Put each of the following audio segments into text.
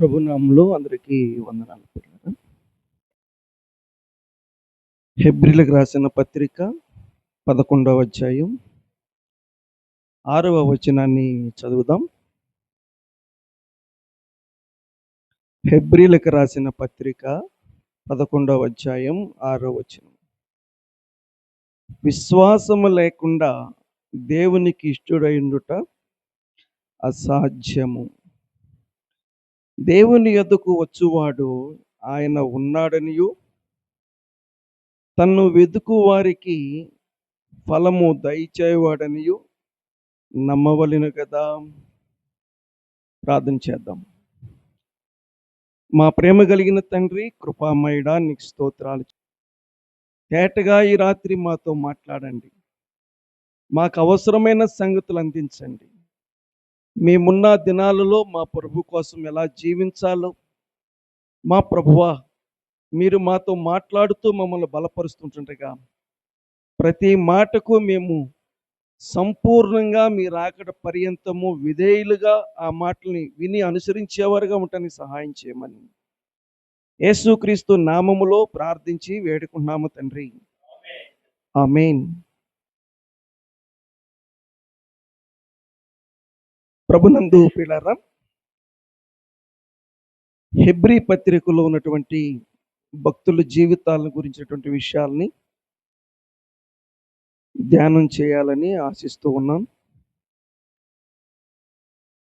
ప్రభు నామములో అందరికీ వందనాలు పిల్లలు. హెబ్రీలకు రాసిన పత్రిక 11వ అధ్యాయం 6వ వచనాన్ని చదువుదాం. హెబ్రీలకు రాసిన పత్రిక 11వ అధ్యాయం 6వ వచనం. విశ్వాసము లేకుండా దేవునికి ఇష్టుడైండుట అసాధ్యము. దేవుని యొద్దకు వచ్చువాడు ఆయన ఉన్నాడనియు తన్ను వెదుకు వారికి ఫలము దయచేవాడనియు నమ్మవలెను కదా. ప్రార్థన చేద్దాం. మా ప్రేమ కలిగిన తండ్రి, కృపామయుడా, నీకు స్తోత్రాలు. తేటగా ఈ రాత్రి మాతో మాట్లాడండి. మాకు అవసరమైన సంగతులు అందించండి. మేమున్న దినాలలో మా ప్రభు కోసం ఎలా జీవించాలో మా ప్రభువా మీరు మాతో మాట్లాడుతూ మమ్మల్ని బలపరుస్తుంటుండగా ప్రతి మాటకు మేము సంపూర్ణంగా మీ రాకడ పర్యంతము విధేయులుగా ఆ మాటల్ని విని అనుసరించేవారుగా ఉండటానికి సహాయం చేయమని యేసుక్రీస్తు నామములో ప్రార్థించి వేడుకుంటున్నాము తండ్రి, ఆమేన్. ప్రభునందు ప్రియులారా, హెబ్రీ పత్రికలో ఉన్నటువంటి భక్తుల జీవితాలను గురించినటువంటి విషయాల్ని ధ్యానం చేయాలని ఆశిస్తూ ఉన్నాం.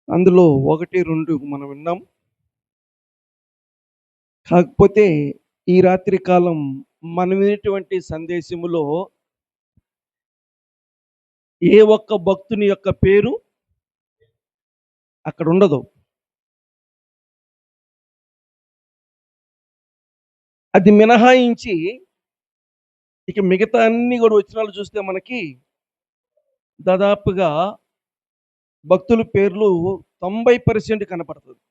అందులో 1-2 మనం విన్నాం. కాకపోతే ఈ రాత్రి కాలం మనం వినేటువంటి సందేశములో ఏ ఒక్క భక్తుని యొక్క పేరు అక్కడ ఉండదు. అది మినహాయించి ఇక మిగతా అన్ని కూడా వచనాలు చూస్తే మనకి దాదాపుగా భక్తుల పేర్లు 90% కనపడుతుంది.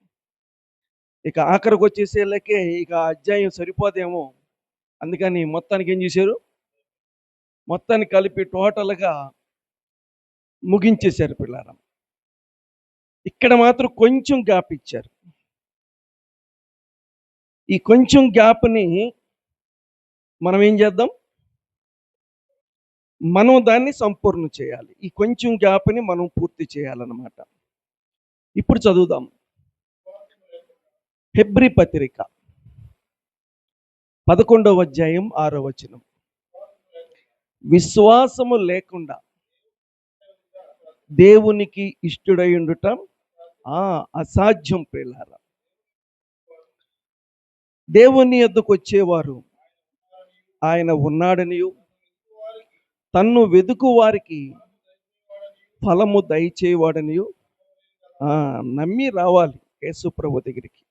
ఇక ఆఖరికి వచ్చేసేళ్ళకే ఇక అధ్యాయం సరిపోదేమో, అందుకని మొత్తానికి ఏం చేశారు, మొత్తాన్ని కలిపి టోటల్గా ముగించేశారు పిల్లారా. ఇక్కడ మాత్రం కొంచెం గ్యాప్ ఇచ్చారు. ఈ కొంచెం గ్యాప్ని మనం ఏం చేద్దాం, మనం దాన్ని సంపూర్ణ చేయాలి. ఈ కొంచెం గ్యాప్ని మనం పూర్తి చేయాలన్నమాట. ఇప్పుడు చదువుదాం. హెబ్రీ పత్రిక 11వ అధ్యాయం 6వ వచనం. విశ్వాసము లేకుండా దేవునికి ఇష్టుడైండుట అసాధ్యం ప్రియులారా. దేవుని యొద్దకు వచ్చేవారు ఆయన ఉన్నాడనియు తన్ను వెదుకు వారికి ఫలము దయచేవాడనియు నమ్మి రావాలి యేసు ప్రభు దగ్గరికి.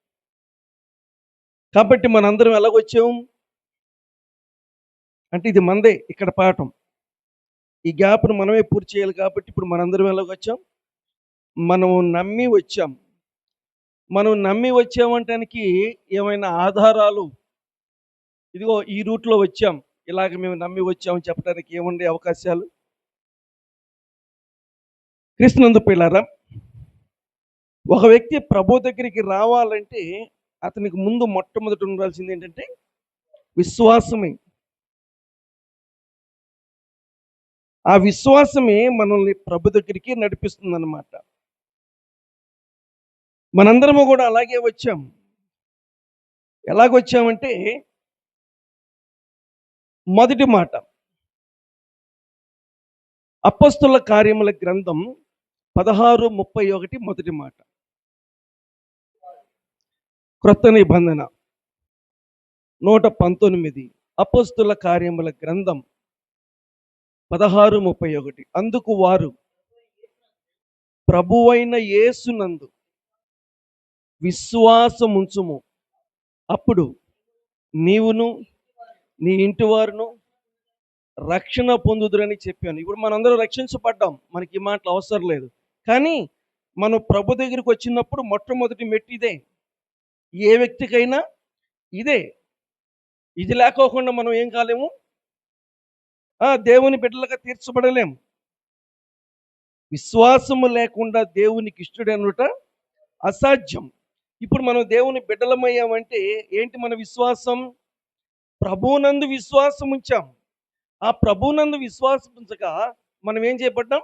కాబట్టి మనందరం ఎలాగొచ్చాం అంటే ఇది మందే ఇక్కడ పాఠం. ఈ గ్యాప్ను మనమే పూర్తి చేయాలి. కాబట్టి ఇప్పుడు మనందరం ఎలాగొచ్చాం, మనం నమ్మి వచ్చాం. మనం నమ్మి వచ్చామంటానికి ఏమైనా ఆధారాలు, ఇదిగో ఈ రూట్లో వచ్చాం, ఇలాగ మేము నమ్మి వచ్చామని చెప్పడానికి ఏముండే అవకాశాలు? క్రీస్తునందు పిల్లారా, ఒక వ్యక్తి ప్రభు దగ్గరికి రావాలంటే అతనికి ముందు మొట్టమొదటి ఉండాల్సింది ఏంటంటే విశ్వాసమే. ఆ విశ్వాసమే మనల్ని ప్రభు దగ్గరికి నడిపిస్తుంది అన్నమాట. మనందరము కూడా అలాగే వచ్చాం. ఎలాగొచ్చామంటే మొదటి మాట అపొస్తలుల కార్యముల గ్రంథం 16:31 మొదటి మాట. క్రొత్త నిబంధన 119 అపొస్తలుల కార్యముల గ్రంథం 16:31. అందుకు వారు ప్రభువైన యేసునందు విశ్వాసముంచుము, అప్పుడు నీవును నీ ఇంటి వారును రక్షణ పొందుదురని చెప్పాను. ఇప్పుడు మనందరం రక్షించబడ్డాం, మనకి ఈ మాటలు అవసరం లేదు. కానీ మనం ప్రభు దగ్గరికి వచ్చినప్పుడు మొట్టమొదటి మెట్టు ఇదే. ఏ వ్యక్తికైనా ఇదే. ఇది లేకోకుండా మనం ఏం కాలేము, దేవుని బిడ్డలుగా తీర్చబడలేము. విశ్వాసము లేకుండా దేవునికి ఇష్టడనుట అసాధ్యం. ఇప్పుడు మనం దేవుని బిడ్డలమయ్యామంటే ఏంటి మన విశ్వాసం? ప్రభువునందు విశ్వాసం ఉంచాం. ఆ ప్రభువునందు విశ్వాసం ఉంచగా మనం ఏం చేయబడ్డాం?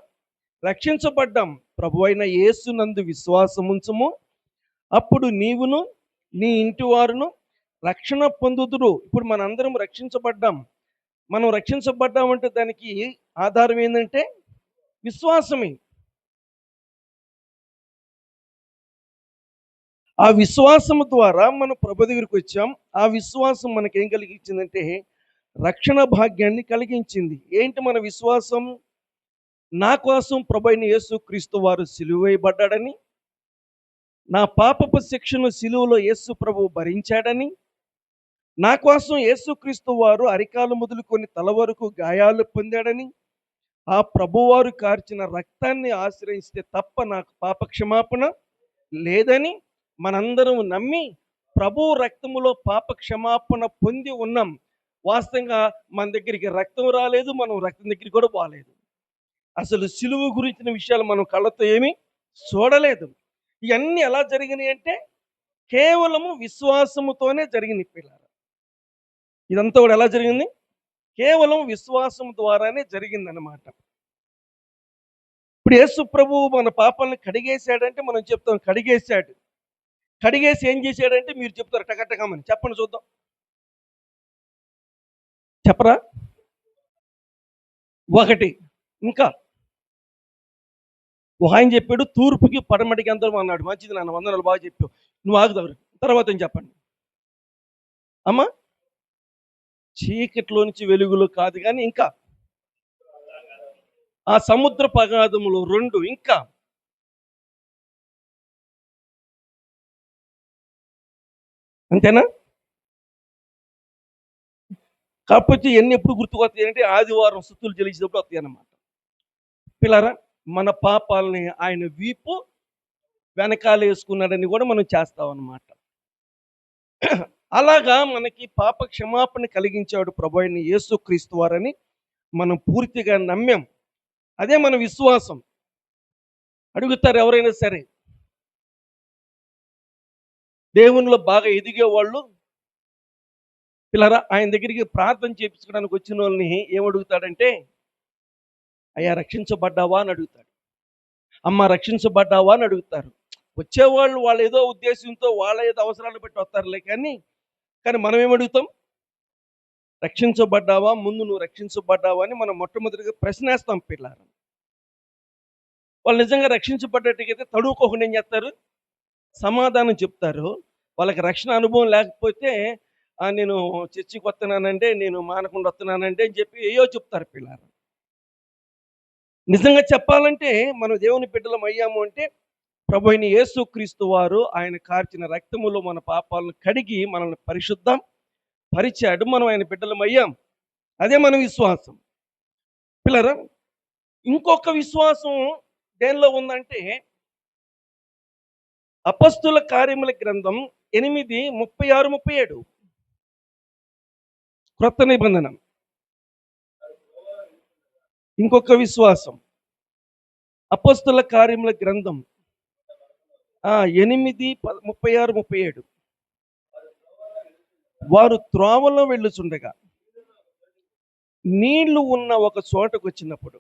రక్షించబడ్డాం. ప్రభువైన యేసునందు విశ్వాసం ఉంచుము. అప్పుడు నీవును, నీ ఇంటి వారును రక్షణ పొందుదురు. ఇప్పుడు మనందరం రక్షించబడ్డాం. మనం రక్షించబడ్డామంటే దానికి ఆధారం ఏందంటే విశ్వాసమే. ఆ విశ్వాసము ద్వారా మనం ప్రభు దగ్గరికి వచ్చాం. ఆ విశ్వాసం మనకేం కలిగించిందంటే రక్షణ భాగ్యాన్ని కలిగించింది. ఏంటి మన విశ్వాసం? నా కోసం ప్రభైన యేసుక్రీస్తు వారు సిలువ వేయబడ్డాడని, నా పాపపు శిక్షను సిలువలో యేసు ప్రభువు భరించాడని, నా కోసం యేసుక్రీస్తు వారు అరికాలు మొదలుకొని తల వరకు గాయాలు పొందాడని, ఆ ప్రభువారు కార్చిన రక్తాన్ని ఆశ్రయిస్తే తప్ప నాకు పాప క్షమాపణ లేదని మనందరం నమ్మి ప్రభు రక్తములో పాప క్షమాపణ పొంది ఉన్నాం. వాస్తవంగా మన దగ్గరికి రక్తం రాలేదు, మనం రక్తం దగ్గరికి కూడా పోలేదు. అసలు సిలువ గురించిన విషయాలు మనం కళ్ళతో ఏమీ చూడలేదు. ఇవన్నీ ఎలా జరిగినాయి అంటే కేవలము విశ్వాసముతోనే జరిగినాయి పిల్లలు. ఇదంతా కూడా ఎలా జరిగింది? కేవలం విశ్వాసం ద్వారానే జరిగిందనమాట. ఇప్పుడు యేసు ప్రభువు మన పాపాలను కడిగేశాడంటే మనం చెప్తాం కడిగేశాడు. కడిగేసి ఏం చేశాడంటే మీరు చెప్తారు టకటకమని. చెప్పండి చూద్దాం. చెప్పరా? ఒకటి ఇంకా ఆయన చెప్పాడు తూర్పుకి పడమటికి అందరం అన్నాడు. మంచిది నాన్న, వందనాలు, బాగా చెప్పావు. నువ్వు ఆగుదావు. తర్వాత ఏం చెప్పండి అమ్మా. చీకట్లో నుంచి వెలుగులు కాదు కానీ ఇంకా ఆ సముద్ర పగాధములు 2 ఇంకా అంతేనా? కాకపోతే ఇవన్నీ ఎప్పుడు గుర్తుకొస్తాయి అంటే ఆదివారం స్తుతులు చెల్లించినప్పుడు వస్తాయి అన్నమాట. పిల్లరా, మన పాపాలని ఆయన వీపు వెనకాల వేసుకున్నాడని కూడా మనం చేస్తాం అన్నమాట. అలాగా మనకి పాప క్షమాపణ కలిగించాడు ప్రభు అయిన యేసుక్రీస్తు వారని మనం పూర్తిగా నమ్మాం. అదే మన విశ్వాసం. అడుగుతారు ఎవరైనా సరే, దేవునిలో బాగా ఎదిగే వాళ్ళు పిల్లరా ఆయన దగ్గరికి ప్రార్థన చేయించుకోవడానికి వచ్చిన వాళ్ళని ఏమడుగుతాడంటే, అయ్యా రక్షించబడ్డావా అని అడుగుతాడు. అమ్మ రక్షించబడ్డావా అని అడుగుతారు. వచ్చేవాళ్ళు వాళ్ళు ఏదో ఉద్దేశంతో వాళ్ళ ఏదో అవసరాలు పెట్టి వస్తారులే కానీ మనం ఏమడుగుతాం? రక్షించబడ్డావా, ముందు నువ్వు రక్షించబడ్డావా అని మనం మొట్టమొదటిగా ప్రశ్నేస్తాం పిల్లలు. వాళ్ళు నిజంగా రక్షించబడ్డట్టుకైతే తడువుకోకుండా ఏం చేస్తారు? సమాధానం చెప్తారు. వాళ్ళకి రక్షణ అనుభవం లేకపోతే నేను చర్చికి వస్తున్నానంటే, నేను మానకుండా వస్తున్నానంటే అని చెప్పి ఏయో చెప్తారు పిల్లలు. నిజంగా చెప్పాలంటే మనం దేవుని బిడ్డలం అయ్యాము అంటే ప్రభు అయిన యేసుక్రీస్తు వారు ఆయన కార్చిన రక్తములో మన పాపాలను కడిగి మనల్ని పరిశుద్ధం పరిచాడు. మనం ఆయన బిడ్డలం అయ్యాం. అదే మన విశ్వాసం. పిల్లరా, ఇంకొక విశ్వాసం దేనిలో ఉందంటే అపొస్తలుల కార్యముల గ్రంథం 8:36-37 క్రొత్త నిబంధన. ఇంకొక విశ్వాసం అపొస్తలుల కార్యముల గ్రంథం 8:36-37 వారు త్రోవలో వెళ్ళుచుండగా నీళ్లు ఉన్న ఒక చోటకు వచ్చినప్పుడు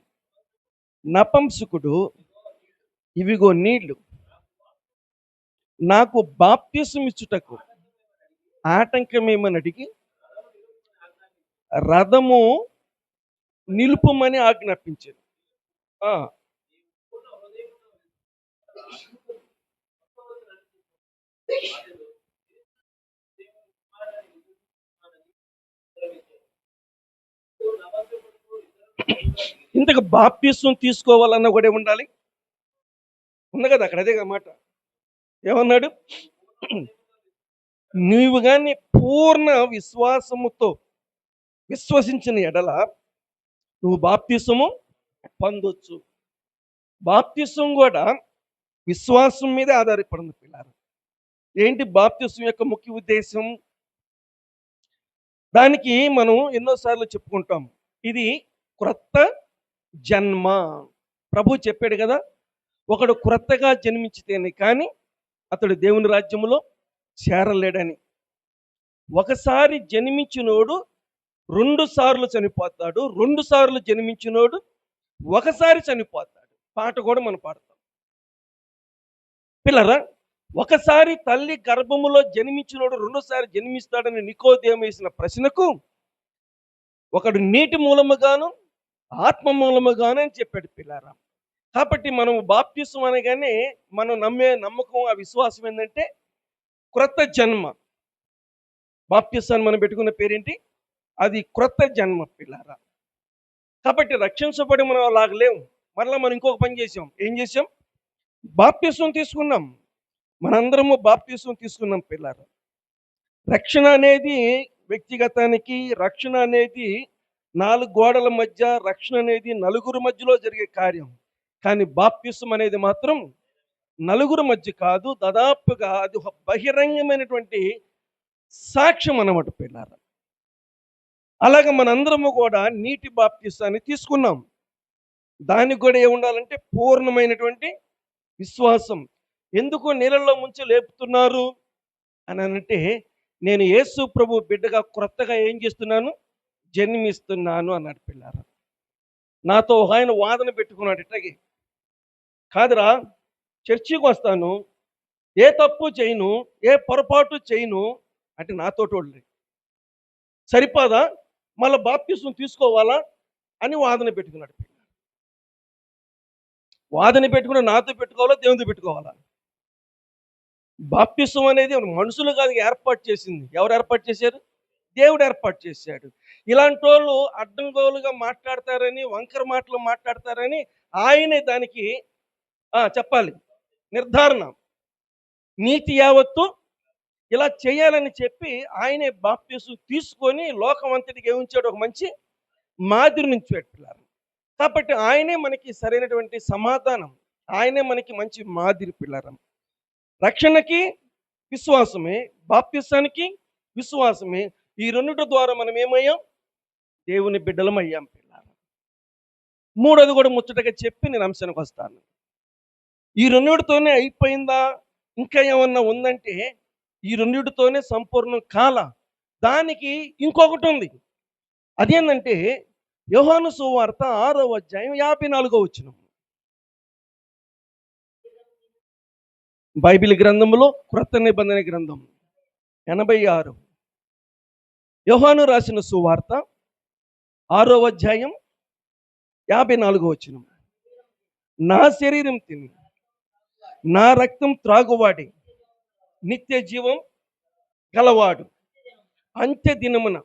నపంసకుడు, ఇవిగో నీళ్లు, నాకు బాప్తిసం ఇచ్చుటకు ఆటంకమేమని అడిగి రథము నిలుపుమని ఆజ్ఞాపించారు. ఇంతకు బాప్తిసం తీసుకోవాలన్నా కూడా ఉండాలి. ఉంది కదా అక్కడ, అదే మాట. ఏమన్నాడు? నీవు కానీ పూర్ణ విశ్వాసముతో విశ్వసించిన ఎడల నువ్వు బాప్తిసము పొందొచ్చు. బాప్తిసం కూడా విశ్వాసం మీదే ఆధారపడింది పిల్లలు. ఏంటి బాప్తిసం యొక్క ముఖ్య ఉద్దేశం? దానికి మనం ఎన్నోసార్లు చెప్పుకుంటాం. ఇది క్రొత్త జన్మ. ప్రభు చెప్పాడు కదా, ఒకడు క్రొత్తగా జన్మించితేనే కానీ అతడు దేవుని రాజ్యములో చేరలేడని. ఒకసారి జన్మించినోడు 2 సార్లు చనిపోతాడు. 2 సార్లు జన్మించినోడు ఒకసారి చనిపోతాడు. పాట కూడా మనం పాడతాం. పిల్లరా, ఒకసారి తల్లి గర్భములో జన్మించినోడు రెండోసారి జన్మిస్తాడని నికోదేము వేసిన ప్రశ్నకు ఒకడు నీటి మూలముగాను ఆత్మ మూలముగాను అని చెప్పాడు పిల్లరా. కాబట్టి మనం బాప్తిసం అనగానే మనం నమ్మే నమ్మకం, ఆ విశ్వాసం ఏంటంటే క్రొత్త జన్మ. బాప్తిసాన్ని మనం పెట్టుకున్న పేరేంటి? అది క్రొత్త జన్మ పిల్లరా. కాబట్టి రక్షించబడి మనం అలాగ లేవు. మరలా మనం ఇంకొక పని చేసాం. ఏం చేసాం? బాప్తిసం తీసుకున్నాం. మనందరము బాప్తిసం తీసుకున్నాం పిల్లరా. రక్షణ అనేది వ్యక్తిగతానికి, రక్షణ అనేది 4 గోడల మధ్య, రక్షణ అనేది నలుగురు మధ్యలో జరిగే కార్యం. కానీ బాప్తిసం అనేది మాత్రం నలుగురు మధ్య కాదు, దాదాపుగా అది ఒక బహిరంగమైనటువంటి సాక్ష్యం అన్నమాట పిల్లరా. అలాగ మనందరము కూడా నీటి బాప్తిసాన్ని తీసుకున్నాం. దానికి కూడా ఏముండాలంటే పూర్ణమైనటువంటి విశ్వాసం. ఎందుకు నీళ్ళల్లో ముంచి లేపుతున్నారు అని అంటే, నేను యేసు ప్రభు బిడ్డగా క్రొత్తగా ఏం చేస్తున్నాను? జన్మిస్తున్నాను అన్నాడు పిల్లారా. నాతో ఒక ఆయన వాదన పెట్టుకున్నాడు ఇట్లాగే, కాదురా, చర్చికి వస్తాను, ఏ తప్పు చేయను, ఏ పొరపాటు చేయను అంటే నాతోటి సరిపోదా, మళ్ళీ బాప్తిసం తీసుకోవాలా అని వాదన పెట్టుకున్నాడు. వాదన పెట్టుకుని నాతో పెట్టుకోవాలా, దేవునితో పెట్టుకోవాలా? బాప్తిసం అనేది మనుషులు కాదు ఏర్పాటు చేసింది. ఎవరు ఏర్పాటు చేశారు? దేవుడు ఏర్పాటు చేశాడు. ఇలాంటి వాళ్ళు అడ్డంగోలుగా మాట్లాడతారని, వంకర మాటలు మాట్లాడతారని ఆయనే దానికి చెప్పాలి నిర్ధారణ. నీతి యావత్తు ఇలా చేయాలని చెప్పి ఆయనే బాప్తిసం తీసుకొని లోకం అంతటికి ఏమించాడు? ఒక మంచి మాదిరి నుంచి పెట్టారు. కాబట్టి ఆయనే మనకి సరైనటువంటి సమాధానం, ఆయనే మనకి మంచి మాదిరి పిల్లరం. రక్షణకి విశ్వాసమే, బాప్తిసానికి విశ్వాసమే. ఈ రెండిటి ద్వారా మనం ఏమయ్యాం? దేవుని బిడ్డలం అయ్యాం పిల్లలు. మూడోది కూడా ముచ్చటగా చెప్పి నేను అంశానికి వస్తాను. ఈ రెండిటితోనే అయిపోయిందా, ఇంకా ఏమన్నా ఉందంటే ఈ రెండిటితోనే సంపూర్ణం కాల. దానికి ఇంకొకటి ఉంది. అదేంటంటే యోహాను సువార్త 6వ అధ్యాయం 54వ వచనం. బైబిల్ గ్రంథంలో క్రొత్త నిబంధన గ్రంథం 86. యోహాను రాసిన సువార్త 6వ అధ్యాయం 54వ వచనం. నా శరీరం తిని నా రక్తం త్రాగువాడి నిత్య జీవం గలవాడు అంత్య దినమున.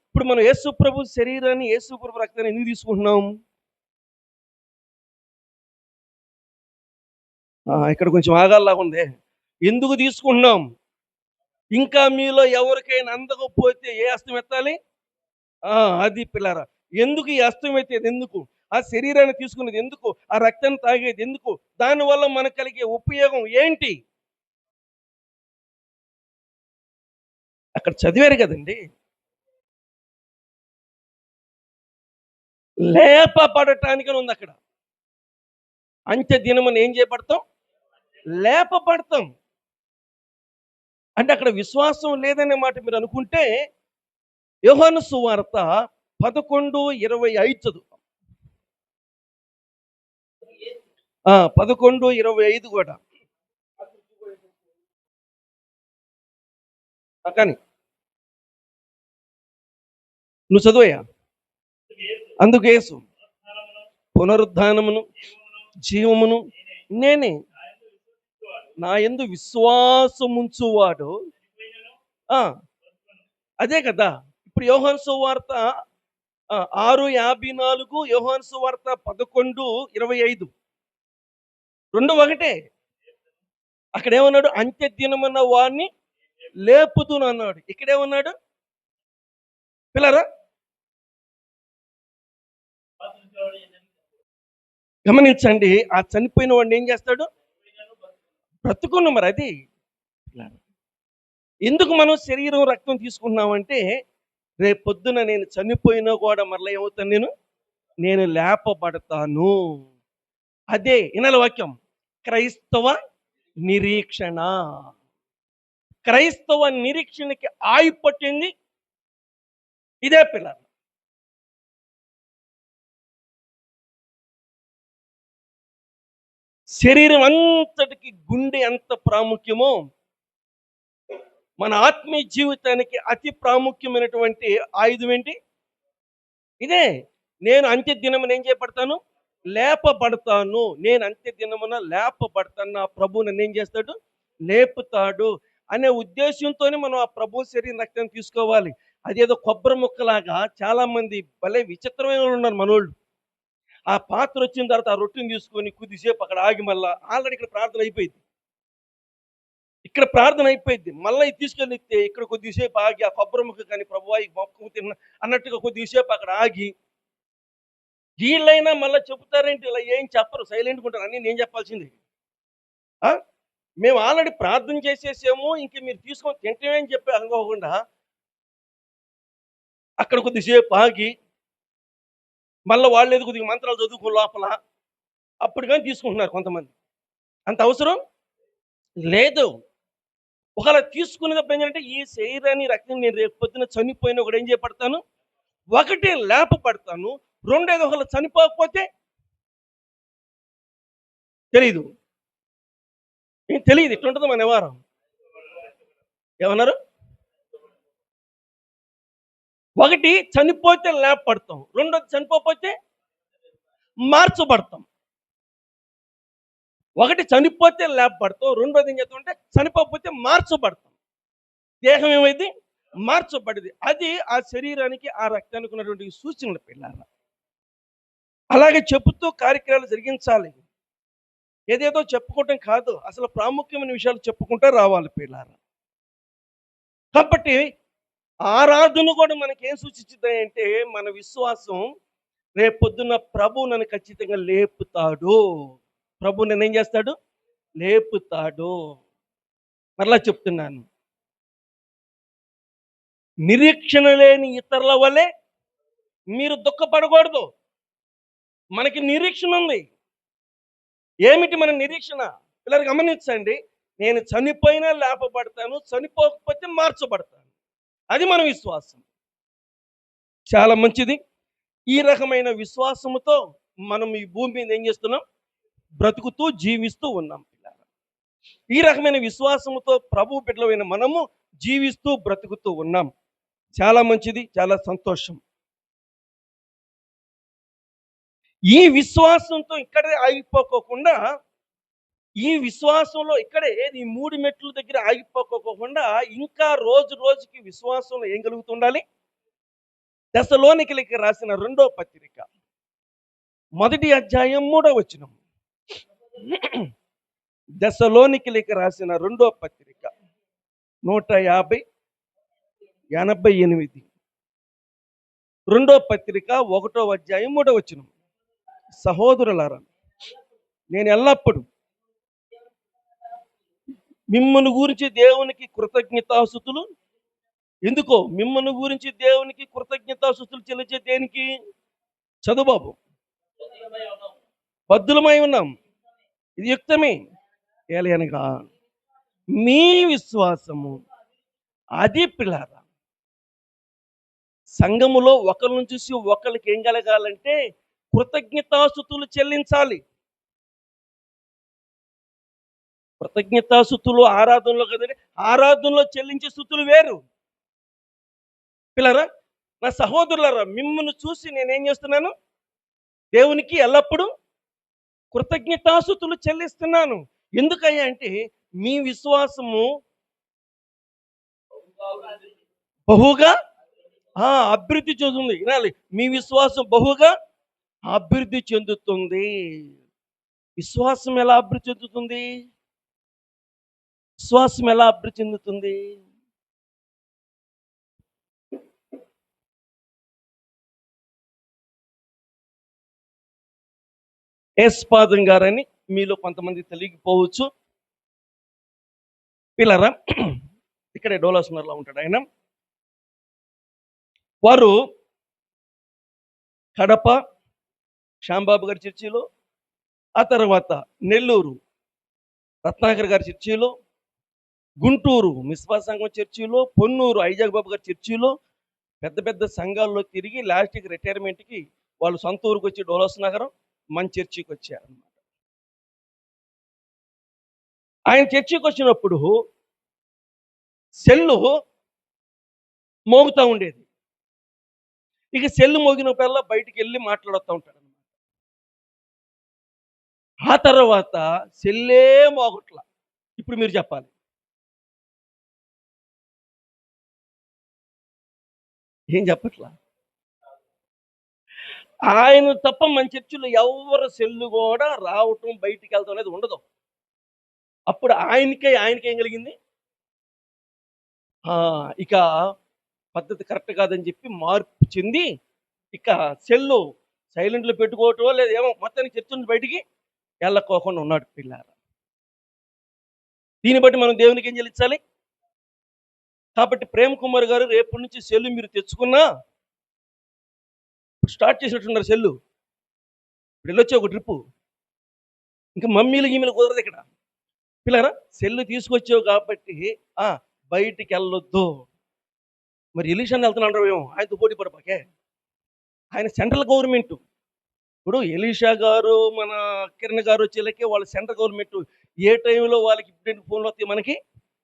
ఇప్పుడు మనం యేసు ప్రభు శరీరాన్ని, యేసు ప్రభు రక్తాన్ని ఎందుకు తీసుకుంటున్నాం? ఇక్కడ కొంచెం ఆగాల్లాగా ఉంది. ఎందుకు తీసుకుంటున్నాం? ఇంకా మీలో ఎవరికైనా అందకపోతే ఏ హస్తం ఎత్తాలి? అది పిల్లరా. ఎందుకు ఈ హస్తం ఎత్తేది? ఎందుకు? ఆ శరీరాన్ని తీసుకునేది ఎందుకు? ఆ రక్తాన్ని తాగేది ఎందుకు? దానివల్ల మనకు కలిగే ఉపయోగం ఏంటి? అక్కడ చదివారు కదండి. లేపబడటానికి ఉంది అక్కడ. అంత్య దినమున ఏం చేయబడతాం? లేపబడతాం. అంటే అక్కడ విశ్వాసం లేదనే మాట మీరు అనుకుంటే యోహాను సువార్త 11:25 చదువు. 11:25 కూడా. కానీ నువ్వు చదువయ్యా. అందుకు యేసు, పునరుద్ధానమును జీవమును నేనే, నా యందు విశ్వాసముంచువాడు. అదే కదా. ఇప్పుడు యోహాను సువార్త 6:54, యోహాను సువార్త 11:25 రెండు ఒకటే. అక్కడ ఏమన్నాడు? అంత్య దినమున వాడిని లేపుతును అన్నాడు. ఇక్కడేమన్నాడు పిల్లరా? గమనించండి. ఆ చనిపోయిన వాడిని ఏం చేస్తాడు? బ్రతుకును. మరి అది ఎందుకు మనం శరీరం రక్తం తీసుకుంటున్నామంటే రేపు పొద్దున నేను చనిపోయినా కూడా మరలా ఏమవుతాను? నేను లేపబడతాను. అదే ఇనల వాక్యం. క్రైస్తవ నిరీక్షణ. క్రైస్తవ నిరీక్షణకి ఆయువు పట్టింది ఇదే పిల్లలు. శరీరం అంతటికి గుండె ఎంత ప్రాముఖ్యమో మన ఆత్మీయ జీవితానికి అతి ప్రాముఖ్యమైనటువంటి ఆయుధం ఏంటి? ఇదే. నేను అంత్య దినమున ఏం చేయబడతాను? లేపబడతాను. నేను అంత్య దినమున లేపబడతాను. నా ప్రభువు నన్ను ఏం చేస్తాడు? లేపుతాడు అనే ఉద్దేశంతోనే మనం ఆ ప్రభు శరీరం రక్తాన్ని తీసుకోవాలి. అదేదో కొబ్బరి ముక్కలాగా చాలా మంది భలే విచిత్రమైన వాళ్ళు ఉన్నారు మనోళ్ళు. ఆ పాత్ర వచ్చిన తర్వాత ఆ రొట్టెని తీసుకొని కొద్దిసేపు అక్కడ ఆగి మళ్ళా ఆల్రెడీ ఇక్కడ ప్రార్థన అయిపోయింది. ఇక్కడ ప్రార్థన అయిపోయింది. మళ్ళీ ఇది తీసుకెళ్ళితే ఇక్కడ కొద్దిసేపు ఆగి ఆ కొబ్బరి ముక్క కానీ ప్రభువా ఈ మొక్క తిన్న అన్నట్టుగా కొద్దిసేపు అక్కడ ఆగి వీళ్ళైనా మళ్ళీ చెబుతారేంటి? ఇలా ఏం చెప్పరు, సైలెంట్గా ఉంటారు. అన్నీ నేను చెప్పాల్సింది. ఆ? మేము ఆల్రెడీ ప్రార్థన చేసేసాము, ఇంక మీరు తీసుకొని తింటమే అని చెప్పి అనుకోకుండా అక్కడ కొద్దిసేపు ఆగి మళ్ళీ వాళ్ళు ఏదో కొద్దిగా మంత్రాలు చదువుకుని లోపల అప్పుడు కానీ తీసుకుంటున్నారు కొంతమంది. అంత అవసరం లేదు. ఒకవేళ తీసుకునేటప్పుడు ఏంటంటే ఈ శరీరాన్ని రక్తం నేను రేపు పొద్దున చనిపోయిన ఒకటి ఏం చేయబడతాను? ఒకటి లేపబడతాను. రెండేది ఒకవేళ చనిపోకపోతే తెలీదు. ఏం తెలియదు ఇట్లుంటుంది మన వ్యవహారం. ఏమన్నారు? ఒకటి చనిపోతే లేపబడతాం, రెండోది చనిపోతే మార్చబడతాం. ఒకటి చనిపోతే లేపబడతాం, రెండోది ఏం చేస్తామంటే చనిపోతే మార్చబడతాం. దేహం ఏమైంది? మార్చబడింది. అది ఆ శరీరానికి ఆ రక్తానికి ఉన్నటువంటి సూచనలు పిల్లారా. అలాగే చెబుతూ కార్యక్రమాలు జరిగించాలి. ఏదేదో చెప్పుకోవటం కాదు, అసలు ప్రాముఖ్యమైన విషయాలు చెప్పుకుంటూ రావాలి పిల్లారా. కాబట్టి ఆరాధన కూడా మనకి ఏం సూచించింది అంటే మన విశ్వాసం రేపు పొద్దున్న ప్రభు నన్ను ఖచ్చితంగా లేపుతాడు. ప్రభు నన్ను ఏం చేస్తాడు? లేపుతాడు. మరలా చెప్తున్నాను, నిరీక్షణ లేని ఇతరుల వలె మీరు దుఃఖపడకూడదు. మనకి నిరీక్షణ ఉంది. ఏమిటి మన నిరీక్షణ? పిల్లలు గమనించండి. నేను చనిపోయినా లేపబడతాను, చనిపోకపోతే మార్చబడతాను. అది మన విశ్వాసం. చాలా మంచిది. ఈ రకమైన విశ్వాసముతో మనం ఈ భూమి మీద ఏం చేస్తున్నాం? బ్రతుకుతూ జీవిస్తూ ఉన్నాం పిల్లలు. ఈ రకమైన విశ్వాసముతో ప్రభు బిడ్డలమైన మనము జీవిస్తూ బ్రతుకుతూ ఉన్నాం. చాలా మంచిది, చాలా సంతోషం. ఈ విశ్వాసంతో ఇక్కడే ఆగిపోకోకుండా, ఈ విశ్వాసంలో ఇక్కడే ఈ 3 మెట్ల దగ్గర ఆగిపోకోకుండా ఇంకా రోజు రోజుకి విశ్వాసంలో ఏం కలుగుతుండాలి? దశలోనికలకి రాసిన 2వ పత్రిక 1వ అధ్యాయం 3వ వచనం. దశలోనికలకి రాసిన 2వ పత్రిక 150:88. 2వ పత్రిక 1వ అధ్యాయం 3వ వచనం. సహోదరులారా, నేను ఎల్లప్పుడూ మిమ్మల్ని గురించి దేవునికి కృతజ్ఞతాస్తుతులు. ఎందుకో మిమ్మల్ని గురించి దేవునికి కృతజ్ఞతాస్తుతులు చెల్లించే దేనికి? చదువు బాబు. బద్ధులమై ఉన్నాం, ఇది యుక్తమే. ఏలయనగా మీ విశ్వాసము అది పిల్లారా. సంఘములో ఒకరిని చూసి ఒకరికి ఏం కలగాలంటే కృతజ్ఞతాస్తుతులు చెల్లించాలి. కృతజ్ఞతాస్తుతులు ఆరాధనలో కదండి. ఆరాధనలో చెల్లించే స్తుతులు వేరు పిల్లరా. నా సహోదరులారా, మిమ్మల్ని చూసి నేనేం చేస్తున్నాను? దేవునికి ఎల్లప్పుడూ కృతజ్ఞతాస్తుతులు చెల్లిస్తున్నాను. ఎందుకయ్యా అంటే మీ విశ్వాసము బహుగా అభివృద్ధి చెందుతుంది. వినాలి, మీ విశ్వాసం బహుగా అభివృద్ధి చెందుతుంది. విశ్వాసం ఎలా అభివృద్ధి చెందుతుంది? విశ్వాసం ఎలా అభివృద్ధి చెందుతుంది? ఏస్పాదం గారని మీలో కొంతమంది తెలియకపోవచ్చు పిల్లరా. ఇక్కడే డోలాస్నర్లో ఉంటాడు ఆయన. వారు కడప శ్యాంబాబు గారి చర్చిలో, ఆ తర్వాత నెల్లూరు రత్నాకర్ గారి చర్చిలో, గుంటూరు మిస్బా సంఘం చర్చిలో, పొన్నూరు ఐజాక్ బాబు గారి చర్చిలో, పెద్ద పెద్ద సంఘాల్లో తిరిగి లాస్ట్‌కి రిటైర్మెంట్‌కి వాళ్ళు సొంత ఊరికొచ్చి డోలస్ నగరం మన చర్చికి వచ్చారన్నమాట. ఆయన చర్చికి వచ్చినప్పుడు సెల్లు మోగుతా ఉండేది. ఇక సెల్లు మోగినప్పుడల్లా బయటికెళ్ళి మాట్లాడుతా ఉంటాడన్నమాట. ఆ తర్వాత సెల్లే మోగట్ల. ఇప్పుడు మీరు చెప్పాలి. ఏం చెప్పట్లా. ఆయన తప్ప మన చర్చిలో ఎవ్వరు సెల్లు గూడా రావటం, బయటికెళ్ళటం అనేది ఉండదు. అప్పుడు ఆయనకేం కలిగింది? ఆ! ఇక పద్ధతి కరెక్ట్ కాదని చెప్పి మార్పు చెంది, ఇక సెల్లు సైలెంట్‌లో పెట్టుకోవటమో లేదా ఏమో మొత్తానికి చర్చ్ నుంచి బయటికి ఎళ్ళకోకుండా ఉన్నాడు పిల్లారా. దీన్ని బట్టి మనం దేవునికి ఏం చెల్లించాలి? కాబట్టి ప్రేమ్ కుమార్ గారు రేపటి నుంచి సెల్లు మీరు తెచ్చుకున్నా ఇప్పుడు స్టార్ట్ చేసినట్టున్నారు సెల్లు. ఇప్పుడు ఎళ్ళొచ్చావు ఒక ట్రిప్పు. ఇంక మమ్మీలు, గిమ్మీలు కుదరదిక్కడ. పిల్లారా సెల్లు తీసుకొచ్చావు కాబట్టి ఆ! బయటికెళ్ళొద్దు. మరి ఎలీషాని ఎళ్తున్నాడంటావేమో ఆయనతో పోటీ పడబాకే. ఆయన సెంట్రల్ గవర్నమెంటు. ఇప్పుడు ఎలీషా గారు, మన కిరణ్ గారు వచ్చేలకే వాళ్ళు సెంట్రల్ గవర్నమెంట్ ఏ టైంలో వాళ్ళకి ఇంపార్టెంట్ ఫోన్లు వస్తాయి మనకి